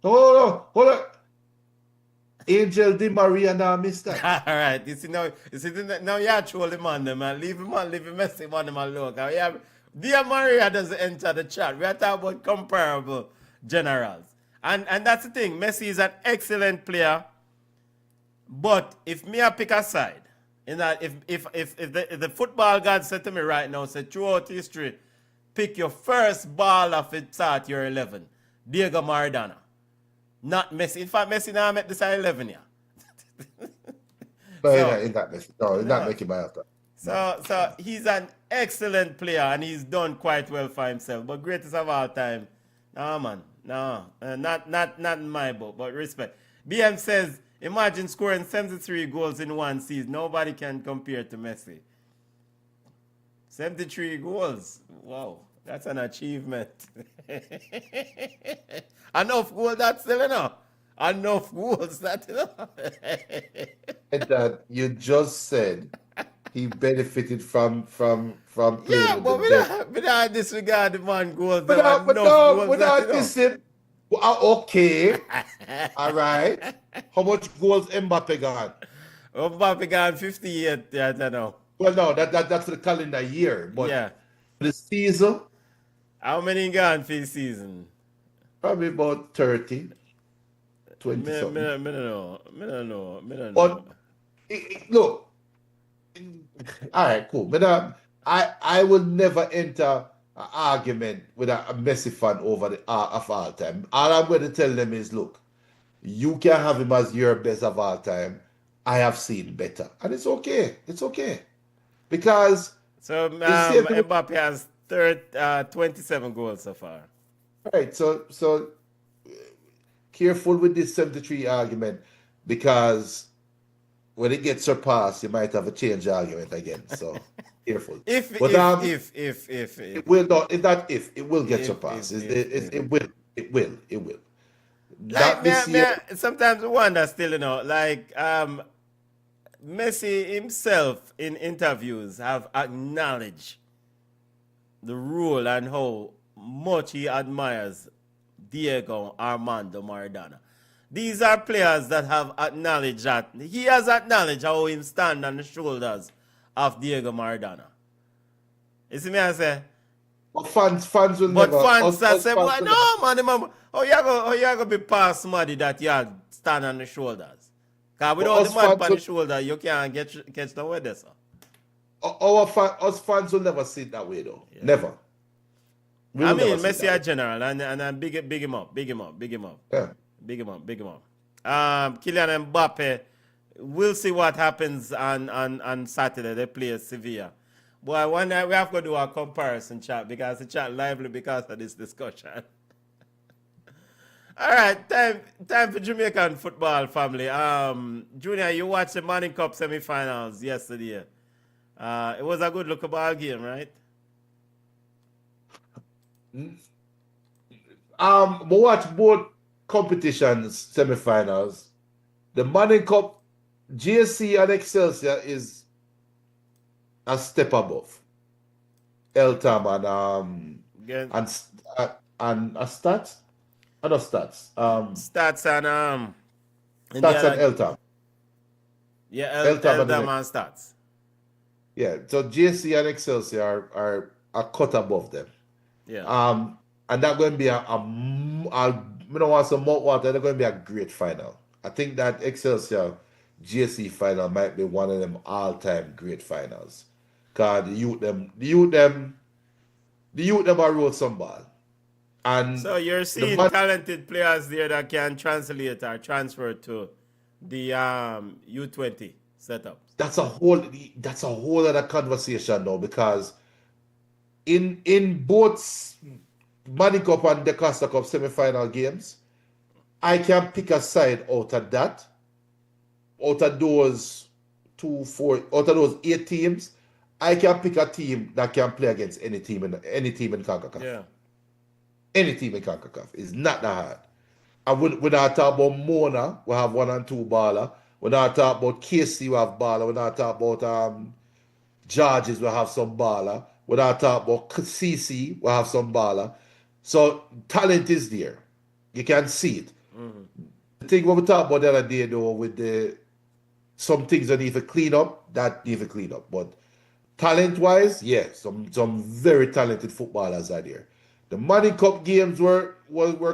Hold on. Angel Di Maria now missed that. All right, you see now you troll the man, man. Leave Messi man, man alone. Diego Maria doesn't enter the chat. We are talking about comparable generals. And that's the thing. Messi is an excellent player. But if me I pick a side, in that if the football god said to me right now, say throughout history, pick your first ball of it start your 11. Diego Maradona. Not Messi. In fact, Messi now met this 11 yeah. No, he's not Messi. No, he's not making my after. So he's an excellent player and he's done quite well for himself. But greatest of all time, no man, no, not in my book. But respect. BM says, imagine scoring 73 goals in one season. Nobody can compare to Messi. 73 goals. Wow, that's an achievement. Enough goals that's still enough. Enough goals that's enough. And that you just said he benefited from playing Yeah, with but the we don't disregard the man goals. But Them no, enough goals without that's enough. this, okay, all right. How much goals Mbappe got? Mbappe got 58, yeah, I don't know. Well, no, that's for the calendar year, but Yeah. the season How many gone for the season? probably about 30, 20 Me something. don't know. But look, all right, cool. But I will never enter an argument with a Messi fan over the of all time. All I'm going to tell them is, look, you can have him as your best of all time. I have seen better, and it's okay. It's okay because So same thing with- Mbappe has 27 goals so far. right. So careful with this 73 argument because when it gets surpassed, you might have a change argument again. So careful. If But if it will not. It's not if it will get if surpassed. if It will. It will. It will. like Not me, this year. sometimes I wonder still, like Messi himself in interviews have acknowledged the role and how much he admires Diego Armando Maradona. These are players that have acknowledged that he has acknowledged how him stand on the shoulders of Diego Maradona. You see me I say? But fans will But never. fans that Us say, fans well, will never. no, man, how you gonna be past somebody that you had stand on the shoulders? Because But without the us man fans on will, the shoulder, you can't catch the weather, sir. us fans will never see it that way though. Yeah. Never. We I will never mean, see it Messi that a way. general, and big him up. Yeah. Big him up. Kylian Mbappe, we'll see what happens on Saturday. They play Sevilla. Boy, one night we have to do a comparison chat because the chat lively because of this discussion. All right, time for Jamaican football, family. Junior, you watched the Manning Cup semi-finals yesterday. It was a good look ball game, right? We watch both competitions, semi-finals. The Manning Cup, GSC and Excelsior is a step above. Eltham Again, and a stats? And a stats. stats and Stats and Indiana, Eltham. yeah, Eltham and the Eldam next. and stats. Yeah. So GSC and Excelsior are a cut above them. Yeah. And that's going to be I don't want some more water. They're going to be a great final. I think that Excelsior GSC final might be one of them all-time great finals. Cause the youth them are roll some ball. And So you're the seeing man, talented players there that can translate or transfer to the U20 setup. that's a whole other conversation now because in both Manning Cup and the Costa Cup semi-final games, I can pick a side out of that, out of those out of those 8 teams, I can pick a team that can play against any team in CONCACAF. Yeah. Any team in CONCACAF. It's not that hard. And when I talk about Mona, we have 1 and 2 baller. When I talk about KC, we have baller. When I talk about Georges, we have some baller. When I talk about CC, we have some baller. So talent is there. You can see it. The thing what we talked about the other day though with some things that need to clean up, that need to clean up. But talent wise, yeah, some very talented footballers are there. The Manning Cup games were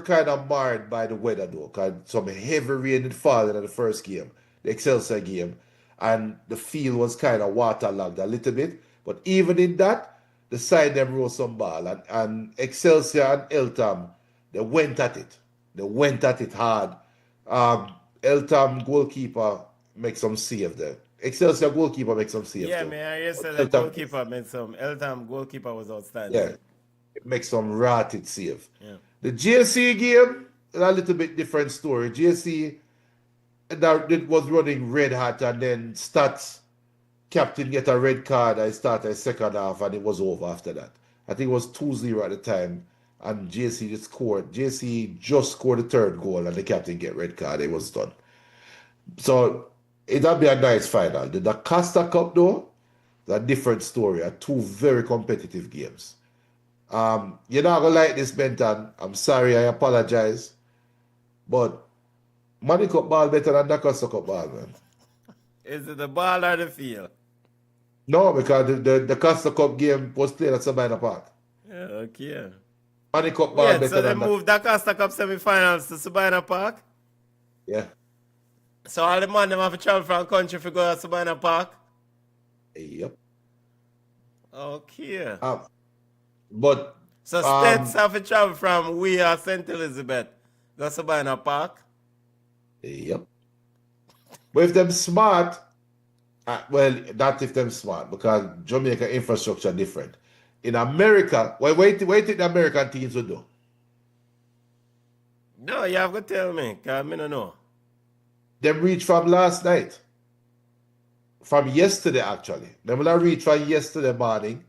kind of marred by the weather though, because some heavy rain had fallen in the first game, the Excelsior game, and the field was kind of waterlogged a little bit. But even in that, the side them rose some ball, and Excelsior and Eltham, they went at it. They went at it hard. Eltham goalkeeper make some save there. Excelsior goalkeeper make some save Yeah, too. man. I used to the Eltham, goalkeeper made some. Eltham goalkeeper was outstanding. yeah, make some rotted save. Yeah. The JC game, a little bit different story. JC that it was running red hot, and then Stats captain get a red card. I started second half, and it was over after that. I think it was 2-0 at the time, and JC just scored. JC just scored the third goal, and the captain get red card. It was done. So it'll be a nice final. The Costa Cup though, a different story. Are 2 very competitive games. You're not gonna like this, Benton. I'm sorry, I apologize. But Manning Cup ball better than the Costa Cup ball, man. Is it the ball or the field? No, because the Costa Cup game was played at Sabina Park. Yeah, okay. Manning Cup ball Yeah, better so they than that. moved the Costa Cup semi-finals to Sabina Park. Yeah. So all the man them have to travel from country to go to Sabina Park. Yep. Okay. But So states have to travel from we are St. Elizabeth go to Sabina Park. yep. But if them smart, well, not if them smart, because Jamaica infrastructure different. In America, wait till the American teams will do. No, you have to tell me, because I don't know. Them reach from last night. from yesterday actually. Then when I reach from yesterday morning,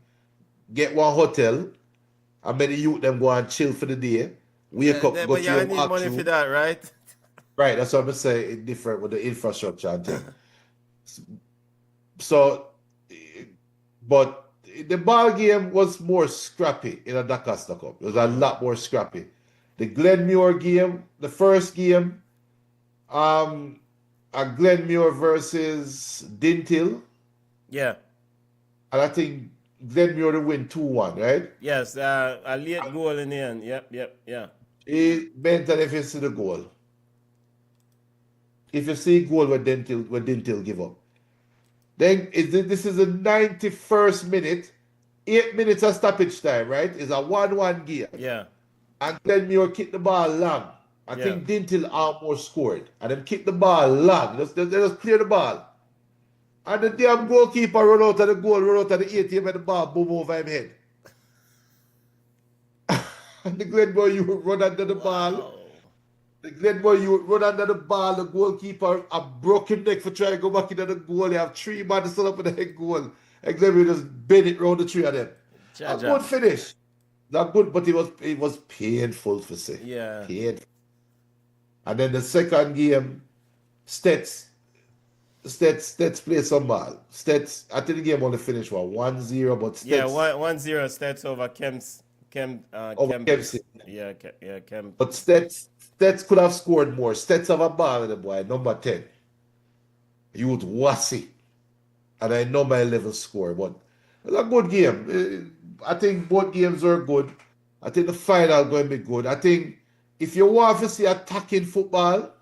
get one hotel, and many youth them go and chill for the day. Wake up, go But to you your need money for walkthrough. that, right? Right, that's what I'm saying. It's different with the infrastructure and thing. So, but the ball game was more scrappy in a Dakasta Cup. It was a lot more scrappy. The Glenmuir game, the first game, a Glenmuir versus Dintil, Yeah. and I think Glenmuir to win 2-1, right? Yes. A late goal in the end. Yep. Yeah. It meant that if you see the goal, if you see goal where Dintil give up, then this is the 91st minute, 8 minutes of stoppage time, right? It's a 1-1 game. Yeah. And Glenmuir kicked the ball long. I Yeah. think Dintil almost scored. And them kicked the ball long. They just clear the ball. And the damn goalkeeper run out of the goal, run out of the ATM and the ball boom over him head. And the Glenmuir you run under the ball. The Glenmuir you run under the ball. The goalkeeper a broke him neck for trying to go back into the goal. They have 3 men still up in the head goal. And Glenmuir just bend it round the 3 of them. A good finish. Not good, but it was painful for say. Yeah. Painful. And then the second game, Stets play some ball. Stets, I think the game only finished 1-0, but Stets. Yeah, 1-0 Stets over over Kempsey. Yeah, Kemp. But Stets could have scored more. Stets have a ball in the boy, number 10. Youth Wasi. And I know my level score, but it was a good game. I think both games are good. I think the final going to be good. I think if you want to see attacking football,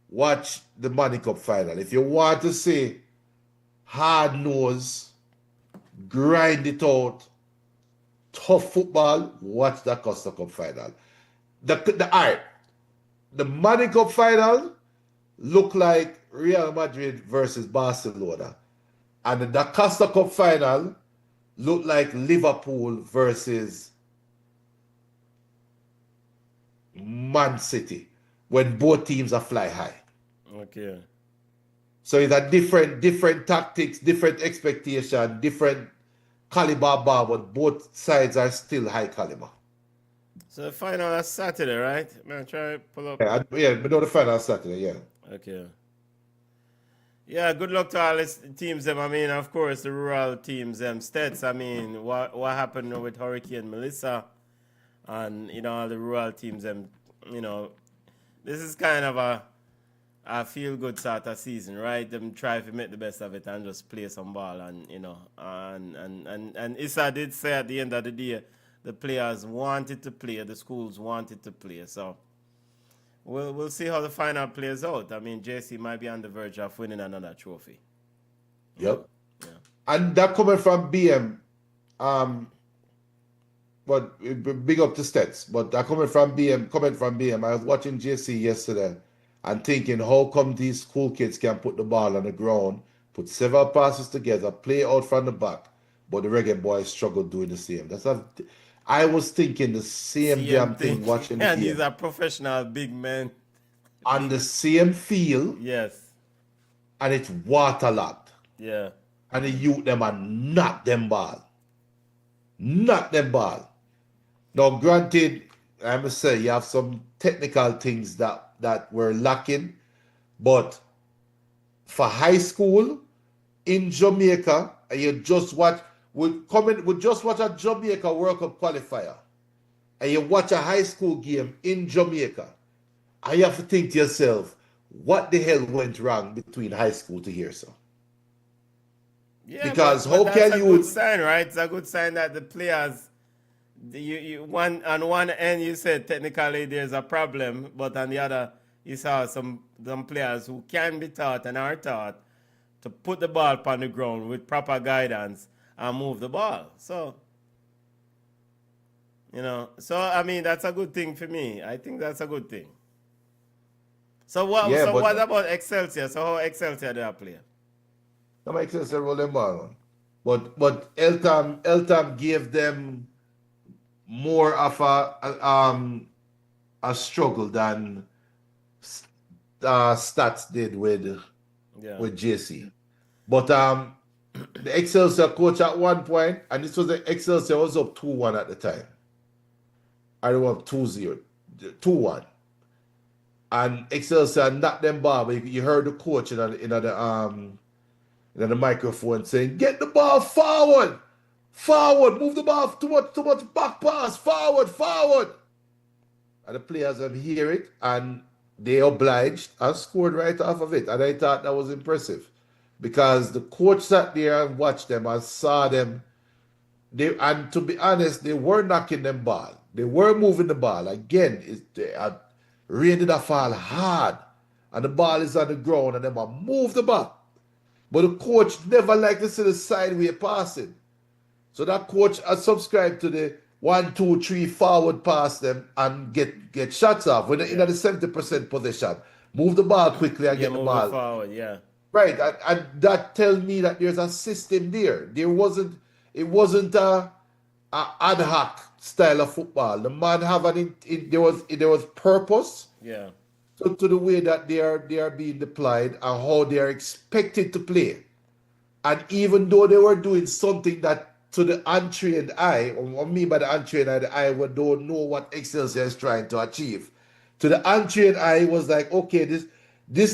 watch the Money Cup final. If you want to see hard nose, grind it out, tough football, watch the Costa Cup final. The Money Cup final look like Real Madrid versus Barcelona. And the Costa Cup final look like Liverpool versus Man City when both teams are fly high. Okay. So it's a different tactics, different expectation, different caliber bar, but both sides are still high caliber. So the final is Saturday, right? Man, try to pull up. Yeah, but no, the final is Saturday, yeah. Okay. Yeah, good luck to all these teams. Them. I mean, of course, the rural teams. Stets. I mean, what happened with Hurricane Melissa, and all the rural teams. This is kind of a feel good sort of season, right? Them try to make the best of it and just play some ball, and Issa did say at the end of the day, the players wanted to play, the schools wanted to play, so. We'll see how the final plays out. I mean, JC might be on the verge of winning another trophy. Yep. Yeah. And that coming from BM, but big up to Stets, but that coming from BM, I was watching JC yesterday and thinking, how come these school kids can put the ball on the ground, put several passes together, play out from the back, but the reggae boys struggle doing the same. I was thinking the same damn thing watching the game. And these are professional big men. On the same field. Yes. And it's waterlogged. Yeah. And the youth them and knock them ball. Knock them ball. Now granted, I must say you have some technical things that were lacking, but for high school in Jamaica, and you just watch just watch a Jamaica World Cup qualifier, and you watch a high school game in Jamaica, and you have to think to yourself, what the hell went wrong between high school to here, sir? Yeah, because but how that's can a you? Good sign, right? It's a good sign that the players, on one end you said technically there's a problem, but on the other you saw some players who can be taught and are taught to put the ball on the ground with proper guidance and move the ball. So, I mean, that's a good thing for me. I think that's a good thing. So what about Excelsior? So how Excelsior do I play? Some Excelsior roll them ball on. But Eltham gave them more of a struggle than Stats did with JC. But the Excelsior coach at one point, and this was the Excelsior was up 2-1 at the time. I remember 2-0, 2-1. And Excelsior knocked them ball, but you heard the coach in the microphone saying, "Get the ball forward, forward, move the ball, too much back pass, forward." And the players hear it, and they obliged and scored right off of it. And I thought that was impressive, because the coach sat there and watched them and saw them. And to be honest, they were knocking them ball. They were moving the ball. Again, rain did fall hard, and the ball is on the ground, and they move the ball. But the coach never liked to see the sideway passing. So that coach has subscribed to the 1, 2, 3 forward pass them and get shots off. When they're in the 70% possession, move the ball quickly and get the ball forward. Yeah, right. And that tells me that there's a system there. It wasn't a ad hoc style of football. The man have there was purpose. Yeah. To the way that they are being deployed and how they are expected to play. And even though they were doing something that to the untrained eye, or me by the untrained eye, the eye who don't know what Excelsior is trying to achieve. To the untrained eye, it was like, okay, this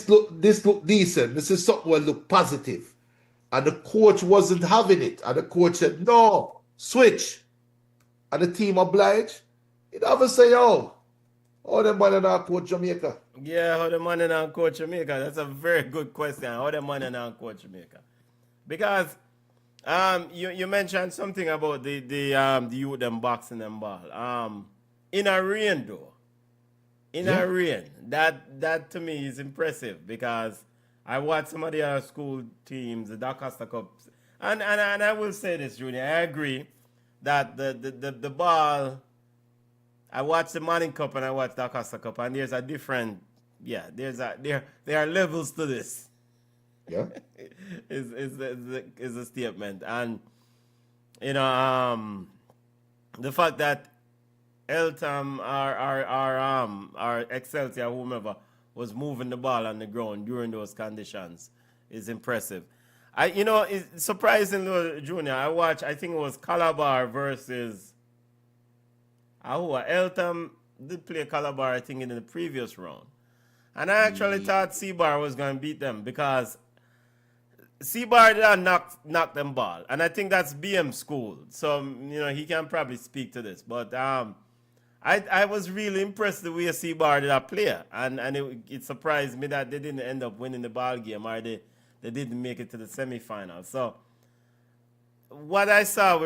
look decent. This is something will look positive. And the coach wasn't having it. And the coach said, no, switch. And the team obliged. He'd have to say, oh, the man and our coach Jamaica. Yeah, how the man and our coach Jamaica? That's a very good question. How the man and our coach Jamaica? Because you mentioned something about the youth them boxing them ball. In a rain though. A rain. That to me is impressive, because I watched some of the other school teams, the Dacosta Cups, and I will say this, Junior, I agree that the ball. I watched the Manning Cup and I watched the Acosta Cup, and there's a different, there are levels to this. Yeah, is a statement, and the fact that Eltham or Excelsior, whomever, was moving the ball on the ground during those conditions is impressive. It's surprising, Junior. I think it was Calabar versus. Eltham did play Calabar, I think, in the previous round. And I actually thought Seabar was going to beat them, because Seabar did knock them ball. And I think that's BM school. So, he can probably speak to this. But I was really impressed the way Seabar did play. And it surprised me that they didn't end up winning the ball game, or they didn't make it to the semifinals. So, what I saw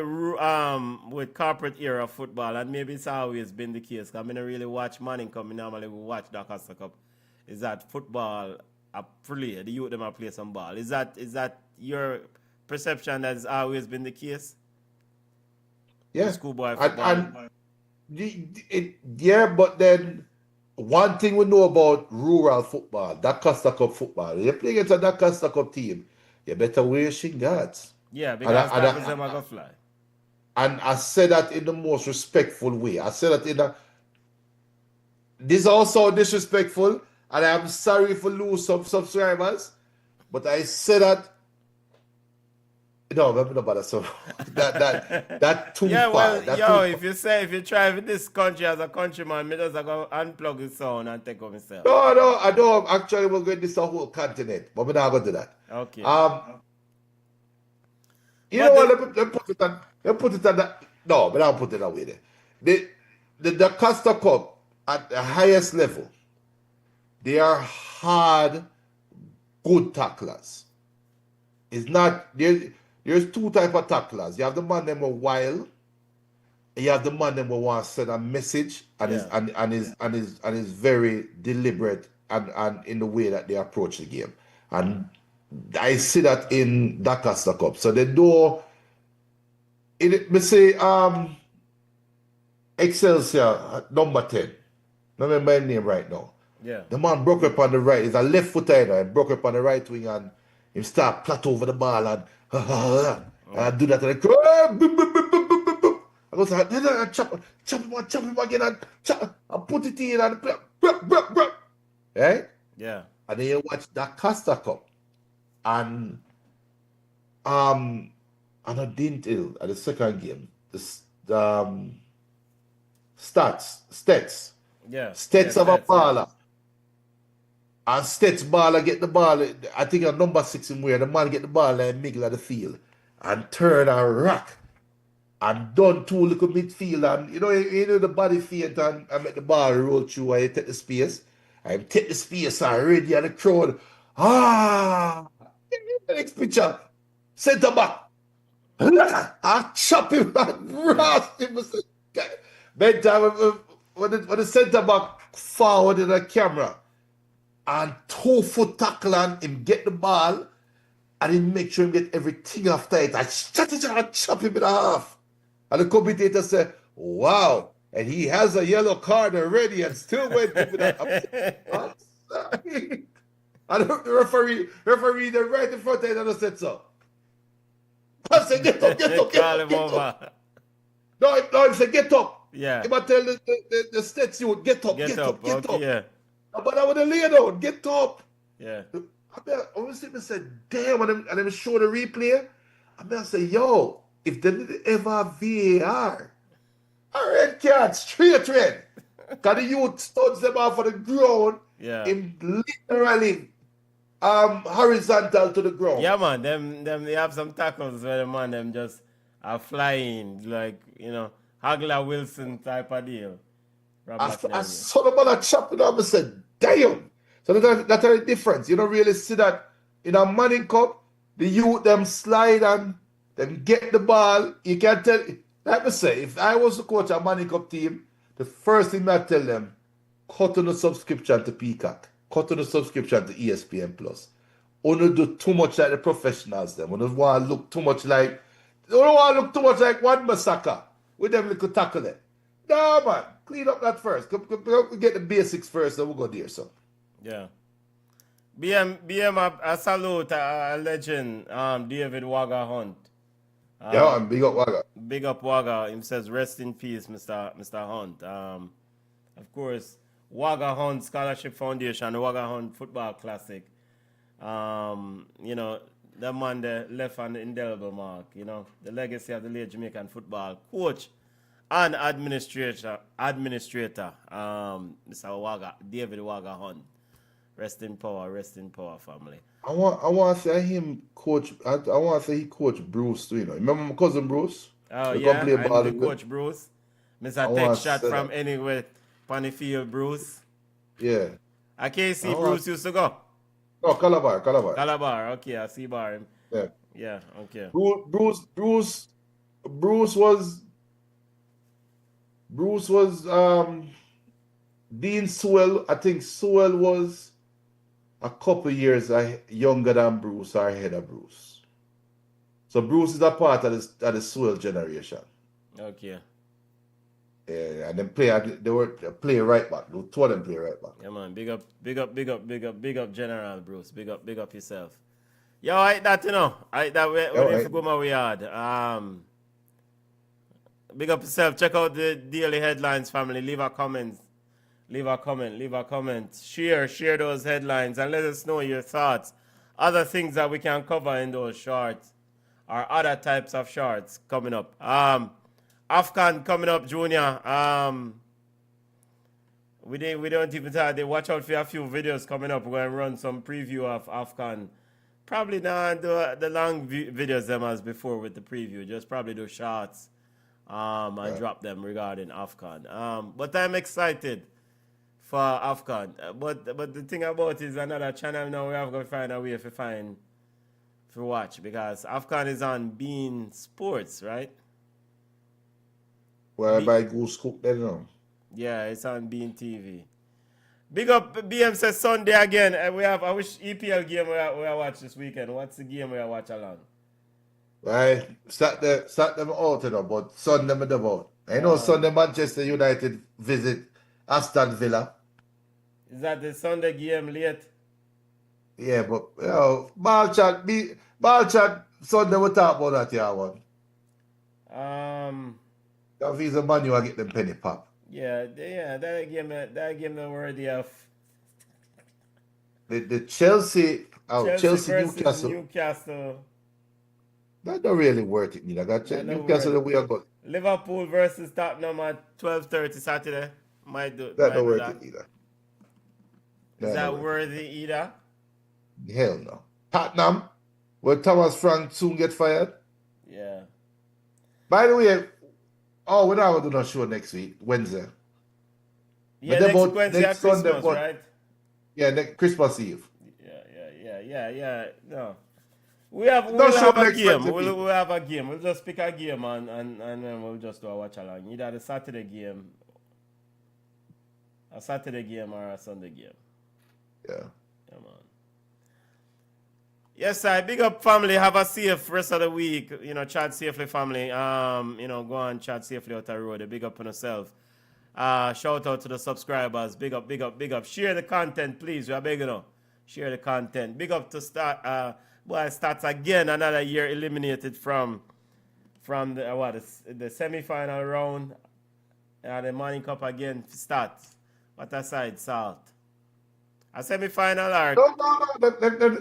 with corporate era football, and maybe it's always been the case, because I don't really watch Manning Cup, I normally watch the Acosta Cup, is that football play, the youth them play some ball. Is that your perception that has always been the case? Yeah. Schoolboy football. But then one thing we know about rural football, that Costa Cup football, you play against a that Costa Cup team, you better wear your shin guards. Yeah, because tackles them are going to fly. And I said that in the most respectful way. I said that this is also disrespectful, and I'm sorry for lose some subscribers, but I said that. No, maybe not about so that too far. Well, if you try with this country as a countryman, me just go unplug the sound and take off myself. No, I don't. Actually, we're going to this whole continent, but we're not going to do that. Okay. Let me put it on. Let put it on that. No, but I'll put it away there. The Costa Cup at the highest level, they are hard, good tacklers. It's not there's two type of tacklers. You have the man them were wild, and you have the man them who want to send a message and is very deliberate and in the way that they approach the game. And I see that in the Costa Cup. So they do me say Excelsior number 10. Not remember my name right now. Yeah. The man broke up on the right. He's a left footer and broke up on the right wing, and he start plateau over the ball and I do that and I go chop him again and put it in and right? Yeah. And then you watch that Costa Cup, and and I didn't ill at the second game. Um, Stats. Yeah. Stats have a Stats, yeah. baller. And Stats baller get the ball. I think a number 6 in where the man get the ball in the middle of the field and turn and rock and done two little midfield and you know the body feint and make the ball roll through and you take the space. And take the space already and the crowd. Next picture. Centre back. I chop him and roast him. Bedtime when the centre back forward in the camera and 2-foot tackle and him get the ball and he make sure him get everything after it. I chop him in half. And the commentator said, wow, and he has a yellow card already and still went to that. I'm sorry. And the referee then right in front of him and said so. I said, get up. Call him over. No, he said, get up. Yeah. He might tell the stats you get up. Okay, yeah. But I would have laid down, get up. Yeah. I was sitting and said, damn, and then show the replay. I say, yo, if they did ever have VAR, a red card, straight red. Because the youth studs them off of the ground in literally horizontal to the ground. Yeah, man, them they have some tackles where the man them just are flying, like, Hagler Wilson type of deal. I saw the man chopping up and said, damn. So that's a difference. You don't really see that in a Manning Cup, the youth them slide and them get the ball. You can tell, like I say, if I was the coach of a Manning Cup team, the first thing I tell them, cut on the subscription to Peacock, cut on the subscription to ESPN Plus. Don't do too much like the professionals them. Don't want to look too much like one Masaka with them little tackle there. No, man. Clean up that first. We get the basics first, then we'll go there, so. Yeah. BM a salute a legend, David Wagga Hunt. Yeah, and big up Wagga. Big up Wagga. He says, rest in peace, Mr. Hunt. Of course, Wagga Hunt Scholarship Foundation, the Wagga Hunt Football Classic. That man there left an indelible mark, the legacy of the late Jamaican football coach and administrator, Mr. Wagga, David Wagga Hunt. Rest in power, family. I want to say him coach. I want to say he coach Bruce too. Remember my cousin Bruce? Oh yeah, I'm the coach Bruce. Mr. Tech shot from that. anywhere, Panny Field Bruce. Yeah. I can't see Bruce used to go. No, Calabar. Okay, I see bar. Yeah. Okay. Bruce was Dean Sewell. I think Sewell was a couple years younger than Bruce or ahead of Bruce. So Bruce is a part of the Sewell generation. Okay. Yeah, and then they were play right back. Two of them play right back. Yeah, man. Big up General Bruce. Big up yourself. Yo, I that we go my yard. Big up yourself. Check out the daily headlines, family. Leave a comment. Share those headlines and let us know your thoughts. Other things that we can cover in those shorts or other types of shorts coming up. AFCON coming up, Junior. We don't even tell they watch out for a few videos coming up. We're going to run some preview of AFCON. Probably not do the long videos them as before with the preview. Just probably do shorts and drop them regarding AFCON. But I'm excited for AFCON. But the thing about it is another channel now we have to find a way to watch because AFCON is on Bean Sports, right? Where by Goose Cook then now. Yeah, it's on Bean TV. Big up BM says Sunday again. I wish EPL game we watch this weekend. What's the game we watch along? Right. Sat them out, but Sunday me devout. I know Sunday Manchester United visit Aston Villa. Is that the Sunday game late? Yeah, but ball chat Sunday we talk about that here one. That visa money I get them penny pop. Yeah, that game not worthy of. The Chelsea versus Newcastle. Newcastle. That's not really worth it, neither. Got check No Newcastle the word. way I got. Liverpool versus Tottenham at 12:30 Saturday. That's not Might do worth that. it either. Is That's not that worth it. worthy either? Hell no. Tottenham, where Thomas Frank soon get fired. Yeah. By the way, we're not going to do no show next week, Wednesday. Yeah, But next about Wednesday next at Sunday, Christmas, right? yeah, next Christmas Eve. Yeah. No. No We'll show have a next game. Wednesday, We'll people. have a game. We'll just pick a game and then we'll just do a watch along. Either the Saturday game, a Saturday game or a Sunday game. Yeah. Come on. Yes, I big up family. Have a safe rest of the week. You know, chat safely, family. Go on, chat safely out the road. Big up on yourself. Shout out to the subscribers. Big up. Share the content, please. We are begging you. Share the content. Big up to start. Starts again another year eliminated from the semi-final round. The Morning Cup again starts. What a side, Salt. A semi-final or No.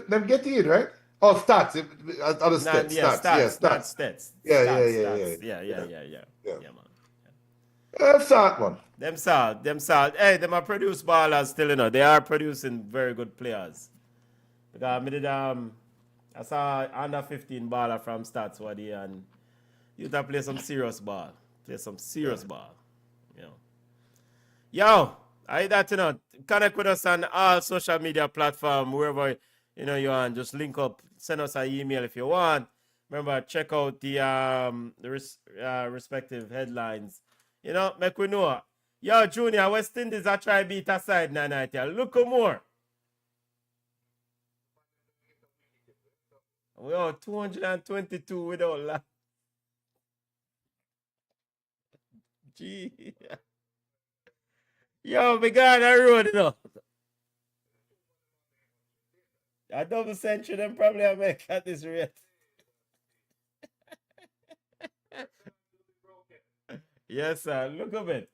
Them get in, right? Oh, stats. Other stats. stats. Yeah. Yeah, man. Start one. Them salt. Hey, them are produced ballers still, They are producing very good players. Because I saw under 15 baller from stats one day and you to play some serious ball. Ball. Yo, I that connect with us on all social media platforms, wherever you are, and just link up, send us an email if you want. Remember, check out the respective headlines. Make we know. Yo, Junior, West Indies are try beat aside night here. Look more. We are 222 without luck. Gee. Yo, we got a road, A double century, them probably will make at this rate. Yes, sir. Look at it.